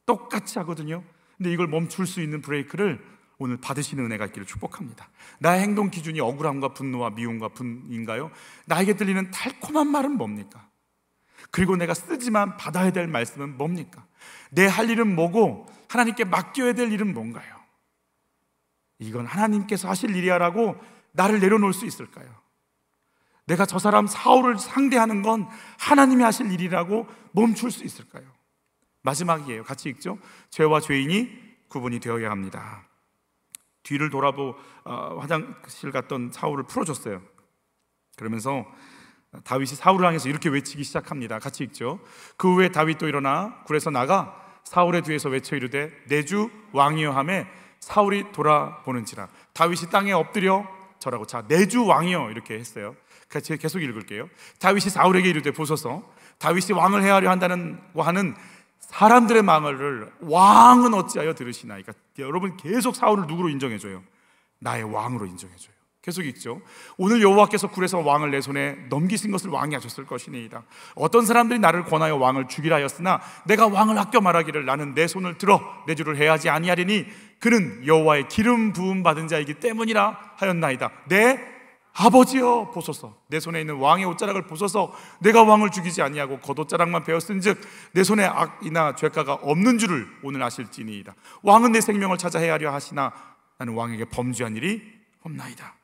똑같이 하거든요. 근데 이걸 멈출 수 있는 브레이크를 오늘 받으시는 은혜가 있기를 축복합니다. 나의 행동 기준이 억울함과 분노와 미움과 분인가요? 나에게 들리는 달콤한 말은 뭡니까? 그리고 내가 쓰지만 받아야 될 말씀은 뭡니까? 내 할 일은 뭐고 하나님께 맡겨야 될 일은 뭔가요? 이건 하나님께서 하실 일이야라고 나를 내려놓을 수 있을까요? 내가 저 사람 사울을 상대하는 건 하나님이 하실 일이라고 멈출 수 있을까요? 마지막이에요. 같이 읽죠. 죄와 죄인이 구분이 되어야 합니다. 뒤를 돌아보 화장실 갔던 사울을 풀어줬어요. 그러면서 다윗이 사울을 향해서 이렇게 외치기 시작합니다. 같이 읽죠. 그 후에 다윗도 일어나 굴에서 나가 사울의 뒤에서 외쳐 이르되 내 주 왕이여 하매 사울이 돌아보는지라. 다윗이 땅에 엎드려 절하고, 자, 내 주 왕이여 이렇게 했어요. 제가 계속 읽을게요. 다윗이 사울에게 이르되 보소서, 다윗이 왕을 해하려 한다는 하는 사람들의 말을 왕은 어찌하여 들으시나이까. 여러분, 계속 사울을 누구로 인정해줘요? 나의 왕으로 인정해줘요. 계속 읽죠. 오늘 여호와께서 굴에서 왕을 내 손에 넘기신 것을 왕이 하셨을 것이니이다. 어떤 사람들이 나를 권하여 왕을 죽이라 하였으나 내가 왕을 아껴 말하기를 나는 내 손을 들어 내 주를 해하지 아니하리니 그는 여호와의 기름 부음 받은 자이기 때문이라 하였나이다. 내 아버지여 보소서, 내 손에 있는 왕의 옷자락을 보소서. 내가 왕을 죽이지 아니하고 겉옷자락만 베었은즉 내 손에 악이나 죄가가 없는 줄을 오늘 아실지니이다. 왕은 내 생명을 찾아 헤아려 하시나 나는 왕에게 범죄한 일이 없나이다.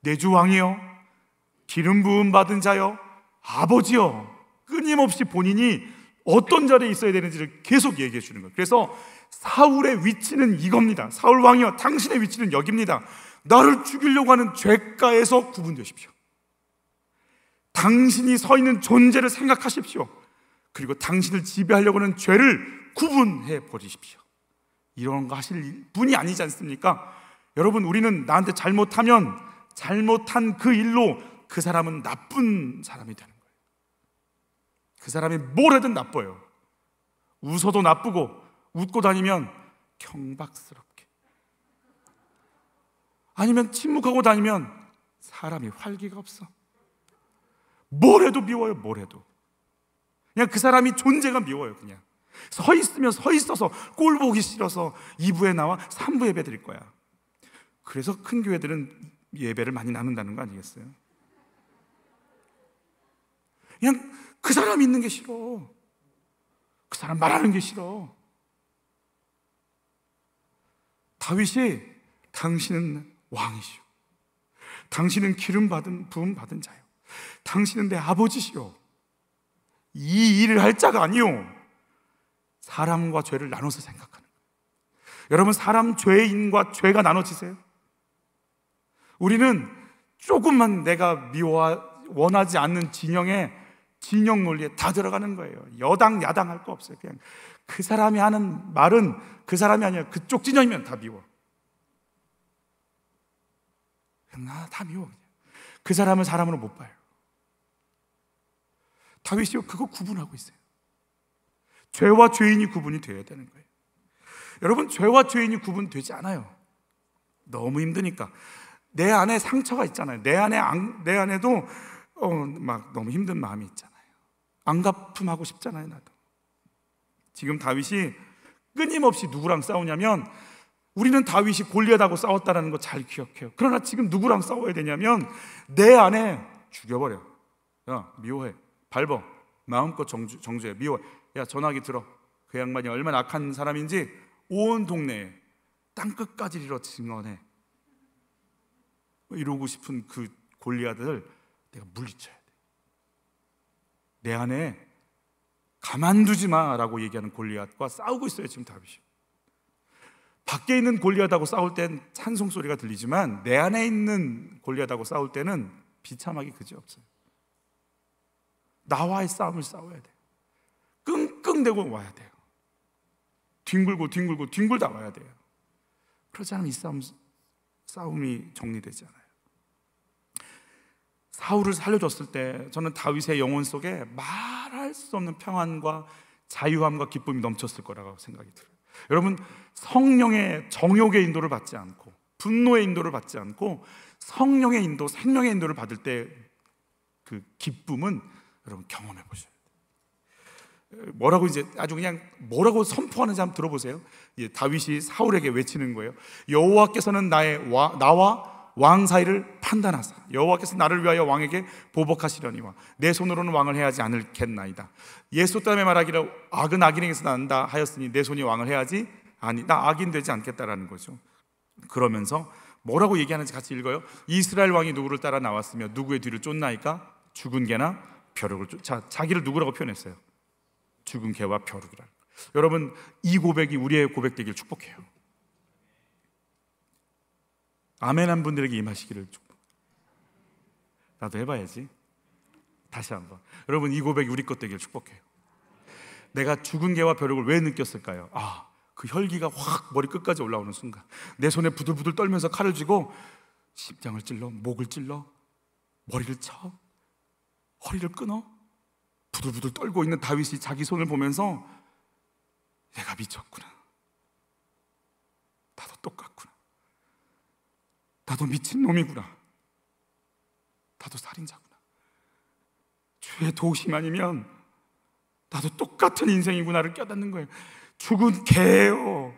내 주 왕이여, 기름 부음 받은 자여, 아버지여. 끊임없이 본인이 어떤 자리에 있어야 되는지를 계속 얘기해 주는 거예요. 그래서 사울의 위치는 이겁니다. 사울 왕이여, 당신의 위치는 여기입니다. 나를 죽이려고 하는 죄가에서 구분되십시오. 당신이 서 있는 존재를 생각하십시오. 그리고 당신을 지배하려고 하는 죄를 구분해 버리십시오. 이런 거 하실 분이 아니지 않습니까? 여러분, 우리는 나한테 잘못하면 잘못한 그 일로 그 사람은 나쁜 사람이 되는 거예요. 그 사람이 뭘 해든 나빠요. 웃어도 나쁘고 웃고 다니면 경박스럽게, 아니면 침묵하고 다니면 사람이 활기가 없어. 뭘 해도 미워요. 뭘 해도 그냥 그 사람이 존재가 미워요. 그냥 서 있으면 서 있어서 꼴 보기 싫어서 2부에 나와 3부 예배 드릴 거야. 그래서 큰 교회들은 예배를 많이 나눈다는 거 아니겠어요? 그냥 그 사람 있는 게 싫어. 그 사람 말하는 게 싫어. 다윗이 당신은 왕이시오. 당신은 기름 받은 부음 받은 자요. 당신은 내 아버지시오. 이 일을 할 자가 아니오. 사람과 죄를 나눠서 생각하는 거예요. 여러분, 사람 죄인과 죄가 나눠지세요? 우리는 조금만 내가 원하지 않는 진영 논리에 다 들어가는 거예요. 여당 야당 할 거 없어요. 그냥 그 사람이 하는 말은 그 사람이 아니라 그쪽 진영이면 다 미워. 다 미워. 그 사람을 사람으로 못 봐요. 다윗이요, 그거 구분하고 있어요. 죄와 죄인이 구분이 되어야 되는 거예요. 여러분, 죄와 죄인이 구분되지 않아요. 너무 힘드니까. 내 안에 상처가 있잖아요. 내 안에도 막 너무 힘든 마음이 있잖아요. 안갚음하고 싶잖아요, 나도. 지금 다윗이 끊임없이 누구랑 싸우냐면, 우리는 다윗이 골리앗하고 싸웠다는 거 잘 기억해요. 그러나 지금 누구랑 싸워야 되냐면 내 안에 죽여버려. 야, 미워해. 밟어. 마음껏 정죄해. 미워해. 야, 전화기 들어. 그 양반이 얼마나 악한 사람인지 온 동네에 땅끝까지 이르러 증언해. 이러고 싶은 그 골리앗을 내가 물리쳐야 돼. 내 안에 가만두지 마라고 얘기하는 골리앗과 싸우고 있어요, 지금 다윗이. 밖에 있는 골리앗하고 싸울 땐 찬송 소리가 들리지만 내 안에 있는 골리앗하고 싸울 때는 비참하기 그지없어요. 나와의 싸움을 싸워야 돼요. 끙끙대고 와야 돼요. 뒹굴다 와야 돼요. 그렇지 않으면 이 싸움이 정리되지 않아요. 사울을 살려줬을 때 저는 다윗의 영혼 속에 말할 수 없는 평안과 자유함과 기쁨이 넘쳤을 거라고 생각이 들어요. 여러분, 성령의 정욕의 인도를 받지 않고 분노의 인도를 받지 않고 성령의 인도, 생명의 인도를 받을 때 그 기쁨은 여러분 경험해 보셔야 돼요. 뭐라고 이제 아주 그냥 뭐라고 선포하는지 한번 들어보세요. 다윗이 사울에게 외치는 거예요. 여호와께서는 나와 왕 사이를 판단하사 여호와께서 나를 위하여 왕에게 보복하시려니와 내 손으로는 왕을 해하지 않을겠나이다. 예수 때문에 말하기를 악은 악인에게서 난다 하였으니 내 손이 왕을 해하지 아니, 나 악인 되지 않겠다라는 거죠. 그러면서 뭐라고 얘기하는지 같이 읽어요. 이스라엘 왕이 누구를 따라 나왔으며 누구의 뒤를 쫓나이까? 죽은 개나 벼룩을 자기를 누구라고 표현했어요? 죽은 개와 벼룩이라. 여러분, 이 고백이 우리의 고백되길 축복해요. 아멘한 분들에게 임하시기를 축복. 나도 해봐야지. 다시 한번. 여러분, 이 고백이 우리 것 되길 축복해요. 내가 죽은 개와 벼룩을 왜 느꼈을까요? 그 혈기가 확 머리 끝까지 올라오는 순간 내 손에 부들부들 떨면서 칼을 쥐고 심장을 찔러, 목을 찔러, 머리를 쳐, 허리를 끊어 부들부들 떨고 있는 다윗이 자기 손을 보면서 내가 미쳤구나. 나도 똑같구나. 나도 미친놈이구나. 나도 살인자구나. 주의 도우심 아니면 나도 똑같은 인생이구나를 깨닫는 거예요. 죽은 개예요.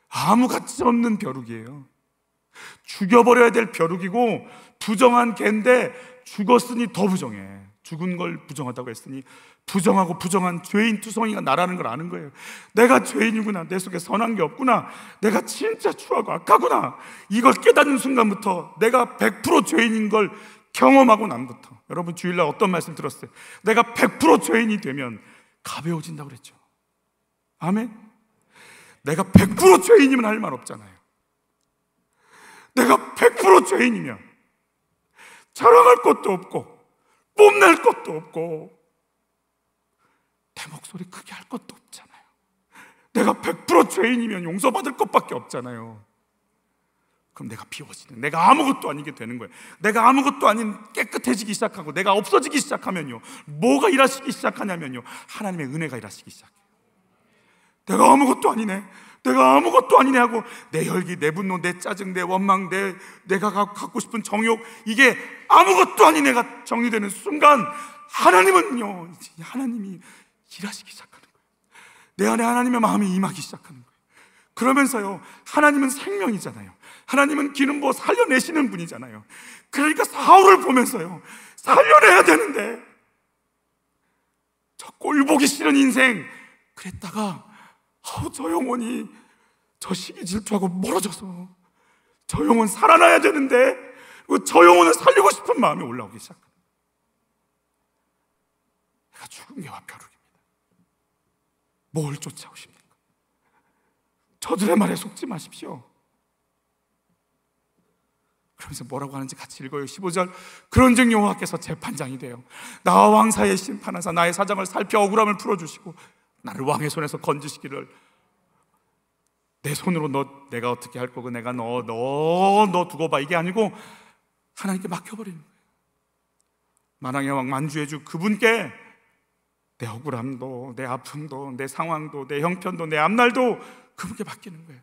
아무 가치 없는 벼룩이에요. 죽여버려야 될 벼룩이고 부정한 개인데 죽었으니 더 부정해. 죽은 걸 부정하다고 했으니 부정하고 부정한 죄인 투성이가 나라는 걸 아는 거예요. 내가 죄인이구나. 내 속에 선한 게 없구나. 내가 진짜 추하고 악하구나. 이걸 깨닫는 순간부터 내가 100% 죄인인 걸 경험하고 난부터, 여러분 주일날 어떤 말씀 들었어요? 내가 100% 죄인이 되면 가벼워진다고 그랬죠. 아멘? 내가 100% 죄인이면 할 말 없잖아요. 내가 100% 죄인이면 자랑할 것도 없고 뽐낼 것도 없고 내 목소리 크게 할 것도 없잖아요. 내가 100% 죄인이면 용서받을 것밖에 없잖아요. 그럼 내가 비워지는, 내가 아무것도 아니게 되는 거예요. 내가 아무것도 아닌 깨끗해지기 시작하고 내가 없어지기 시작하면요, 뭐가 일하시기 시작하냐면요, 하나님의 은혜가 일하시기 시작해요. 내가 아무것도 아니네, 내가 아무것도 아니네 하고 내 혈기, 내 분노, 내 짜증, 내 원망, 내가 갖고 싶은 정욕, 이게 아무것도 아닌 내가 정리되는 순간 하나님은요, 하나님이 일하시기 시작하는 거예요. 내 안에 하나님의 마음이 임하기 시작하는 거예요. 그러면서요, 하나님은 생명이잖아요. 하나님은 기름 부어 살려내시는 분이잖아요. 그러니까 사울을 보면서요, 살려내야 되는데 저 꼴보기 싫은 인생 그랬다가 저 영혼이 저 시기 질투하고 멀어져서 저 영혼 살아나야 되는데 저 영혼을 살리고 싶은 마음이 올라오기 시작합니다. 내가 죽은 개와 벼룩입니다. 뭘 쫓아오십니까? 저들의 말에 속지 마십시오. 그러면서 뭐라고 하는지 같이 읽어요. 15절. 그런즉 여호와께서 재판장이 되어 나와 왕 사이에 심판하사 나의 사정을 살펴 억울함을 풀어주시고 나를 왕의 손에서 건지시기를, 내 손으로 내가 어떻게 할 거고 내가 너 두고 봐, 이게 아니고 하나님께 맡겨버리는 거예요. 만왕의 왕 만주의 주 그분께 내 억울함도, 내 아픔도, 내 상황도, 내 형편도, 내 앞날도 그분께 맡기는 거예요.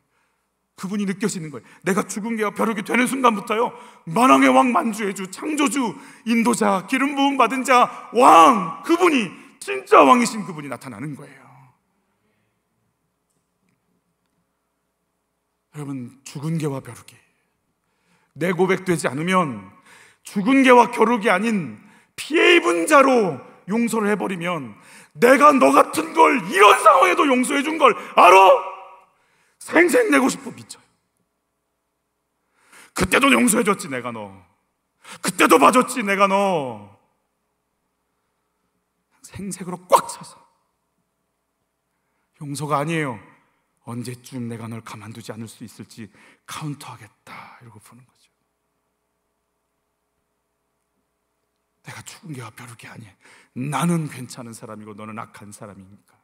그분이 느껴지는 거예요. 내가 죽은 게와 벼룩이 되는 순간부터요, 만왕의 왕 만주의 주, 창조주, 인도자, 기름 부음 받은 자, 왕, 그분이, 진짜 왕이신 그분이 나타나는 거예요. 여러분, 죽은 개와 벼룩이 내 고백되지 않으면, 죽은 개와 벼룩이 아닌 피해 입은 자로 용서를 해버리면, 내가 너 같은 걸 이런 상황에도 용서해 준 걸 알아? 생색내고 싶어 미쳐요. 그때도 용서해 줬지 내가 너, 그때도 봐줬지 내가 너. 생색으로 꽉 차서 용서가 아니에요. 언제쯤 내가 널 가만두지 않을 수 있을지 카운터하겠다 이러고 보는 거죠. 내가 죽은 게와 벼룩이 아니야. 나는 괜찮은 사람이고 너는 악한 사람이니까.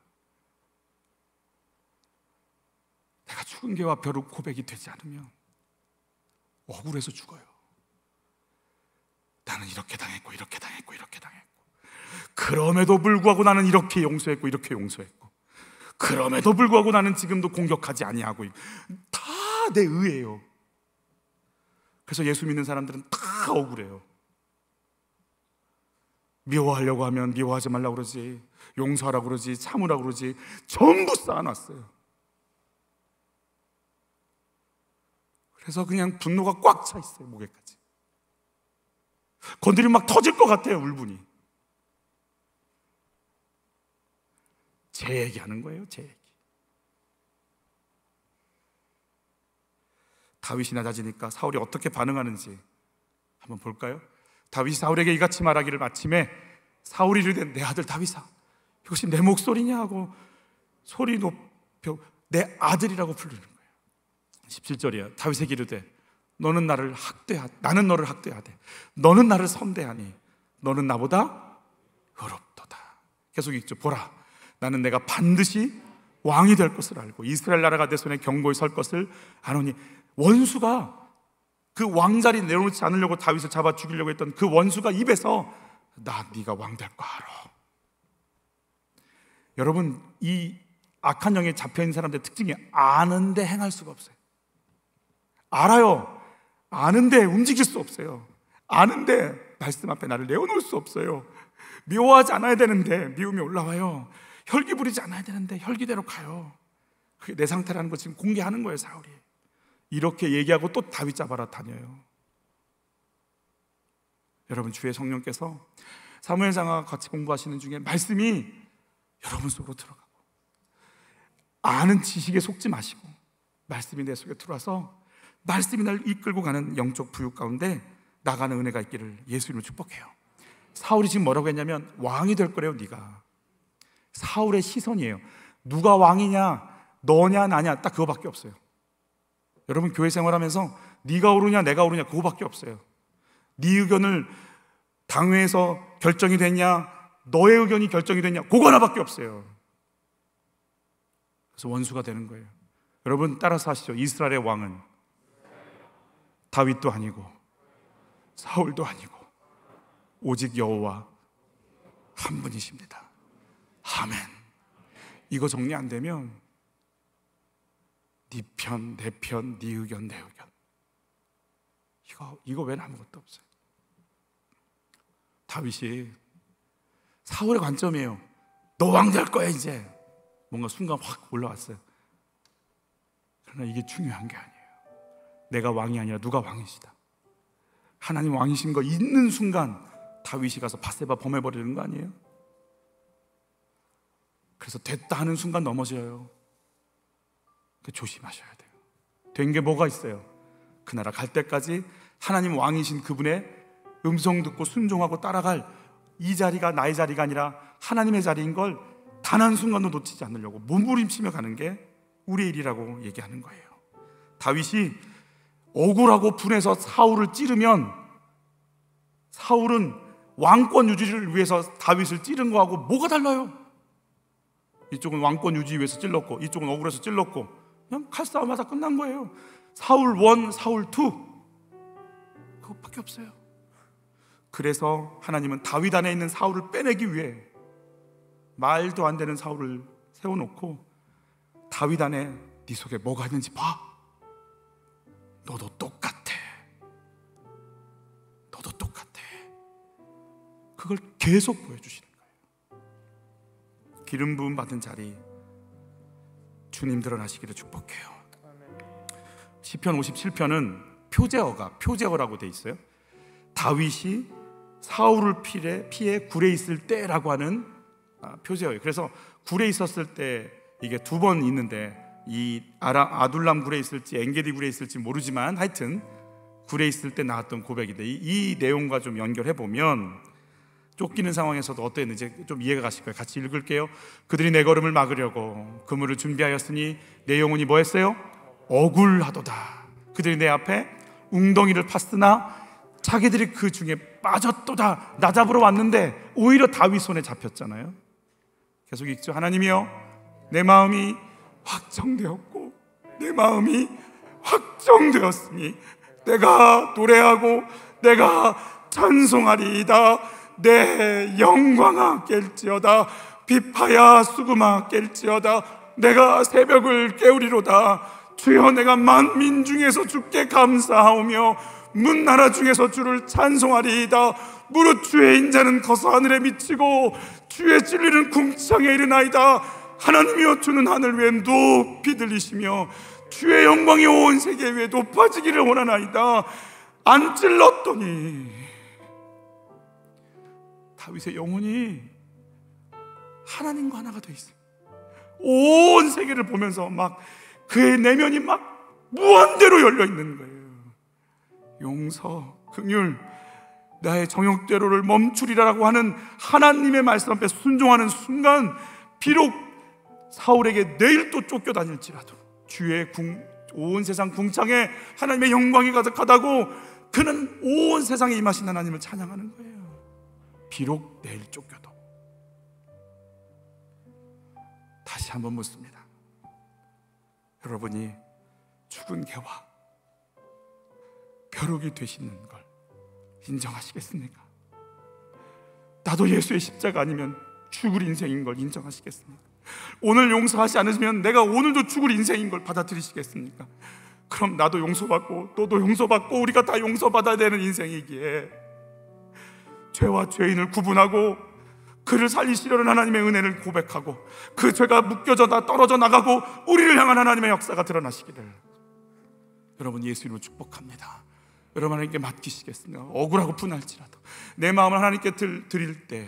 내가 죽은 게와 벼룩 고백이 되지 않으면 억울해서 죽어요. 나는 이렇게 당했고 이렇게 당했고 이렇게 당했고, 그럼에도 불구하고 나는 이렇게 용서했고 이렇게 용서했고, 그럼에도 불구하고 나는 지금도 공격하지 아니하고, 다 내 의예요. 그래서 예수 믿는 사람들은 다 억울해요. 미워하려고 하면 미워하지 말라고 그러지, 용서하라고 그러지, 참으라고 그러지, 전부 쌓아놨어요. 그래서 그냥 분노가 꽉 차 있어요, 목에까지. 건드리면 막 터질 것 같아요, 울분이. 제 얘기하는 거예요, 제 얘기. 다윗이 낮아지니까 사울이 어떻게 반응하는지 한번 볼까요? 다윗이 사울에게 이같이 말하기를, 마침에 사울이 이르되 내 아들 다윗아, 이것이 내 목소리냐 하고 소리 높여 내 아들이라고 부르는 거예요. 17절이야. 다윗에게 이르되 나는 너를 학대하되 너는 나를 선대하니 너는 나보다 의롭도다. 계속 읽죠. 보라, 나는 내가 반드시 왕이 될 것을 알고 이스라엘 나라가 내 손에 견고히 설 것을 아노니. 원수가, 그 왕자리 내려놓지 않으려고 다윗을 잡아 죽이려고 했던 그 원수가 입에서 네가 왕 될 거 알아. 여러분, 이 악한 영에 잡혀있는 사람들의 특징이 아는데 행할 수가 없어요. 알아요. 아는데 움직일 수 없어요. 아는데 말씀 앞에 나를 내어놓을 수 없어요. 미워하지 않아야 되는데 미움이 올라와요. 혈기 부리지 않아야 되는데 혈기대로 가요. 그게 내 상태라는 거 지금 공개하는 거예요, 사울이. 이렇게 얘기하고 또 다윗 잡아라 다녀요. 여러분, 주의 성령께서 사무엘상과 같이 공부하시는 중에 말씀이 여러분 속으로 들어가고, 아는 지식에 속지 마시고 말씀이 내 속에 들어와서 말씀이 날 이끌고 가는 영적 부육 가운데 나가는 은혜가 있기를 예수 이름으로 축복해요. 사울이 지금 뭐라고 했냐면, 왕이 될 거래요, 네가. 사울의 시선이에요. 누가 왕이냐, 너냐 나냐, 딱 그거밖에 없어요. 여러분, 교회 생활하면서 네가 오르냐 내가 오르냐 그거밖에 없어요. 네 의견을 당회에서 결정이 됐냐, 너의 의견이 결정이 됐냐, 그거 하나밖에 없어요. 그래서 원수가 되는 거예요. 여러분, 따라서 하시죠. 이스라엘의 왕은 다윗도 아니고 사울도 아니고 오직 여호와 한 분이십니다. 아멘. 이거 정리 안 되면 네 편, 내 편, 네 의견, 내 의견, 이거 외에는 아무것도 없어요. 다윗이 사울의 관점이에요. 너 왕 될 거야 이제. 뭔가 순간 확 올라왔어요. 그러나 이게 중요한 게 아니에요. 내가 왕이 아니라 누가 왕이시다. 하나님 왕이신 거 있는 순간 다윗이 가서 밧세바 범해버리는 거 아니에요? 그래서 됐다 하는 순간 넘어져요. 조심하셔야 돼요. 된 게 뭐가 있어요? 그 나라 갈 때까지 하나님 왕이신 그분의 음성 듣고 순종하고 따라갈 이 자리가 나의 자리가 아니라 하나님의 자리인 걸 단 한순간도 놓치지 않으려고 몸부림치며 가는 게 우리의 일이라고 얘기하는 거예요. 다윗이 억울하고 분해서 사울을 찌르면, 사울은 왕권 유지를 위해서 다윗을 찌른 거하고 뭐가 달라요? 이쪽은 왕권 유지 위해서 찔렀고 이쪽은 억울해서 찔렀고, 그냥 칼싸움 하다 끝난 거예요. 사울 1, 사울 2, 그것밖에 없어요. 그래서 하나님은 다윗 안에 있는 사울을 빼내기 위해 말도 안 되는 사울을 세워놓고 다윗 안에 네 속에 뭐가 있는지 봐. 너도 똑같아. 너도 똑같아. 그걸 계속 보여주시는 거예요. 기름 부음 받은 자리 주님 드러나시기를 축복해요. 시편 57편은 표제어라고 돼 있어요. 다윗이 사울을 피해 굴에 있을 때라고 하는 표제어예요. 그래서 굴에 있었을 때 이게 두 번 있는데 이 아둘람 굴에 있을지 엔게디 굴에 있을지 모르지만 하여튼 굴에 있을 때 나왔던 고백인데 이 내용과 좀 연결해 보면 쫓기는 상황에서도 어땠는지 좀 이해가 가실 거예요. 같이 읽을게요. 그들이 내 걸음을 막으려고 그물을 준비하였으니 내 영혼이 뭐 했어요? 억울하도다. 그들이 내 앞에 웅덩이를 팠으나 자기들이 그 중에 빠졌도다. 나 잡으러 왔는데 오히려 다윗 손에 잡혔잖아요. 계속 읽죠. 하나님이여, 내 마음이 확정되었고 내 마음이 확정되었으니 내가 노래하고 내가 찬송하리이다. 내 영광아 깰지어다. 비파야 수금아 깰지어다. 내가 새벽을 깨우리로다. 주여, 내가 만민 중에서 주께 감사하오며 문나라 중에서 주를 찬송하리이다. 무릇 주의 인자는 커서 하늘에 미치고 주의 진리는 궁창에 이르나이다. 하나님이여, 주는 하늘 위에 높이 들리시며 주의 영광이 온 세계 위에 높아지기를 원하나이다. 안 찔렀더니 다윗의 영혼이 하나님과 하나가 돼 있어요. 온 세계를 보면서 막 그의 내면이 막 무한대로 열려 있는 거예요. 용서, 긍휼, 나의 정욕대로를 멈추리라고 하는 하나님의 말씀 앞에 순종하는 순간 비록 사울에게 내일 또 쫓겨다닐지라도 주의 온 세상 궁창에 하나님의 영광이 가득하다고 그는 온 세상에 임하신 하나님을 찬양하는 거예요. 비록 내일 쫓겨도. 다시 한번 묻습니다. 여러분이 죽은 개와 벼룩이 되시는 걸 인정하시겠습니까? 나도 예수의 십자가 아니면 죽을 인생인 걸 인정하시겠습니까? 오늘 용서하지 않으시면 내가 오늘도 죽을 인생인 걸 받아들이시겠습니까? 그럼 나도 용서받고 너도 용서받고 우리가 다 용서받아야 되는 인생이기에 죄와 죄인을 구분하고 그를 살리시려는 하나님의 은혜를 고백하고 그 죄가 묶여져 떨어져 나가고 우리를 향한 하나님의 역사가 드러나시기를 여러분 예수 이름으로 축복합니다. 여러분 하나님께 맡기시겠습니다. 억울하고 분할지라도 내 마음을 하나님께 드릴 때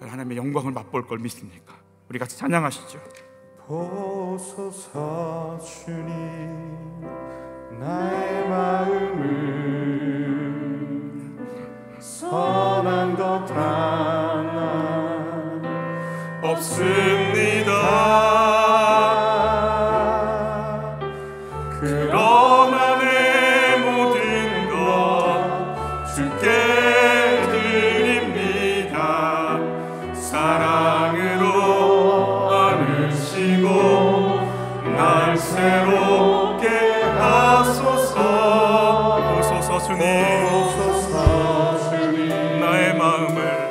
하나님의 영광을 맛볼 걸 믿습니까? 우리 같이 찬양하시죠. 보소서 주님 나의 마음을 선한 것 하나 없습니다. 그러나 내 모든 것 주께 드립니다. 사랑으로 안으시고 날 새롭게 하소서. 보소서 주님, 나의 마음을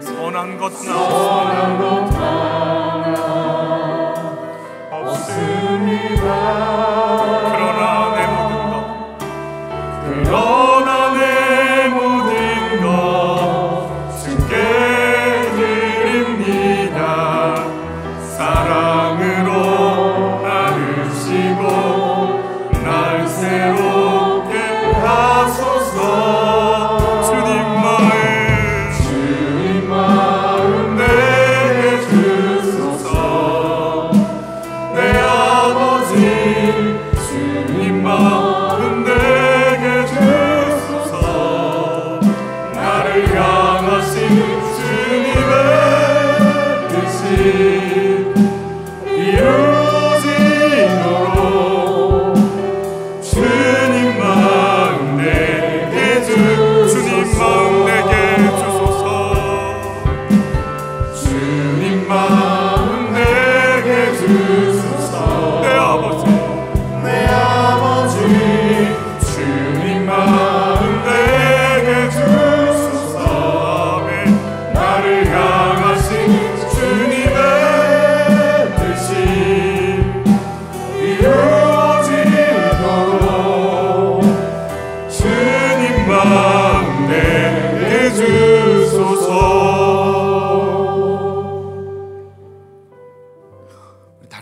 선한 것 하나 없습니다. 그러나 내 모든 것 주께 드립니다. 사랑으로 안으시고 날 새롭게 하소서. 주님 마음 내게 주소서. 내 아버지 주님 마음 내게 주소서. 나를 향하신 주님의 뜻이 이루어지도록 주님 마음 내게 주님 마음 내게 주소서. 주님 마음 내게 주소서. 내 아버지 주님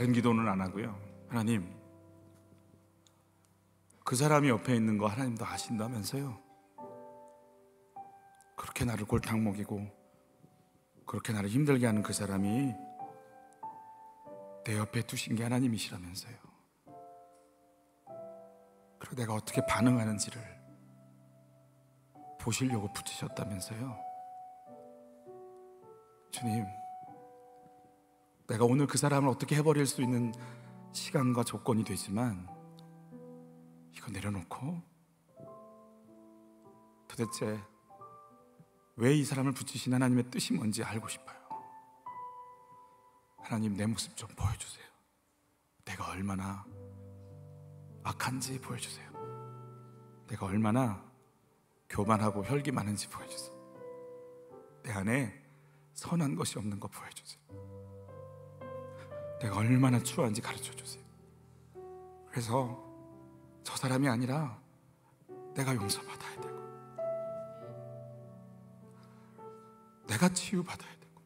다른 기도는 안 하고요. 하나님, 그 사람이 옆에 있는 거 하나님도 아신다면서요. 그렇게 나를 골탕 먹이고 그렇게 나를 힘들게 하는 그 사람이 내 옆에 두신 게 하나님이시라면서요. 그리고 내가 어떻게 반응하는지를 보시려고 붙이셨다면서요. 주님, 내가 오늘 그 사람을 어떻게 해버릴 수 있는 시간과 조건이 되지만 이거 내려놓고 도대체 왜 이 사람을 붙이신 하나님의 뜻이 뭔지 알고 싶어요. 하나님, 내 모습 좀 보여주세요. 내가 얼마나 악한지 보여주세요. 내가 얼마나 교만하고 혈기 많은지 보여주세요. 내 안에 선한 것이 없는 거 보여주세요. 내가 얼마나 추한지 가르쳐주세요. 그래서 저 사람이 아니라 내가 용서받아야 되고 내가 치유받아야 되고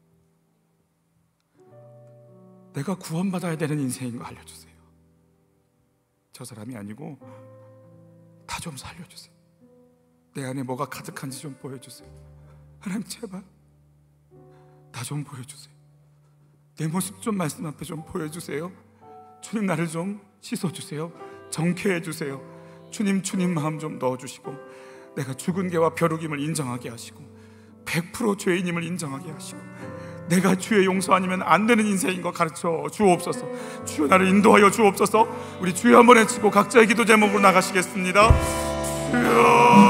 내가 구원받아야 되는 인생인 거 알려주세요. 저 사람이 아니고 다 좀 살려주세요. 내 안에 뭐가 가득한지 좀 보여주세요. 하나님, 제발 나 좀 보여주세요. 내 모습 좀 말씀 앞에 좀 보여주세요. 주님, 나를 좀 씻어주세요. 정케해 주세요. 주님 마음 좀 넣어주시고 내가 죽은 개와 벼룩임을 인정하게 하시고 100% 죄인임을 인정하게 하시고 내가 주의 용서 아니면 안 되는 인생인 거 가르쳐 주옵소서. 주여, 나를 인도하여 주옵소서. 우리 주여 한번 외치고 각자의 기도 제목으로 나가시겠습니다. 주여.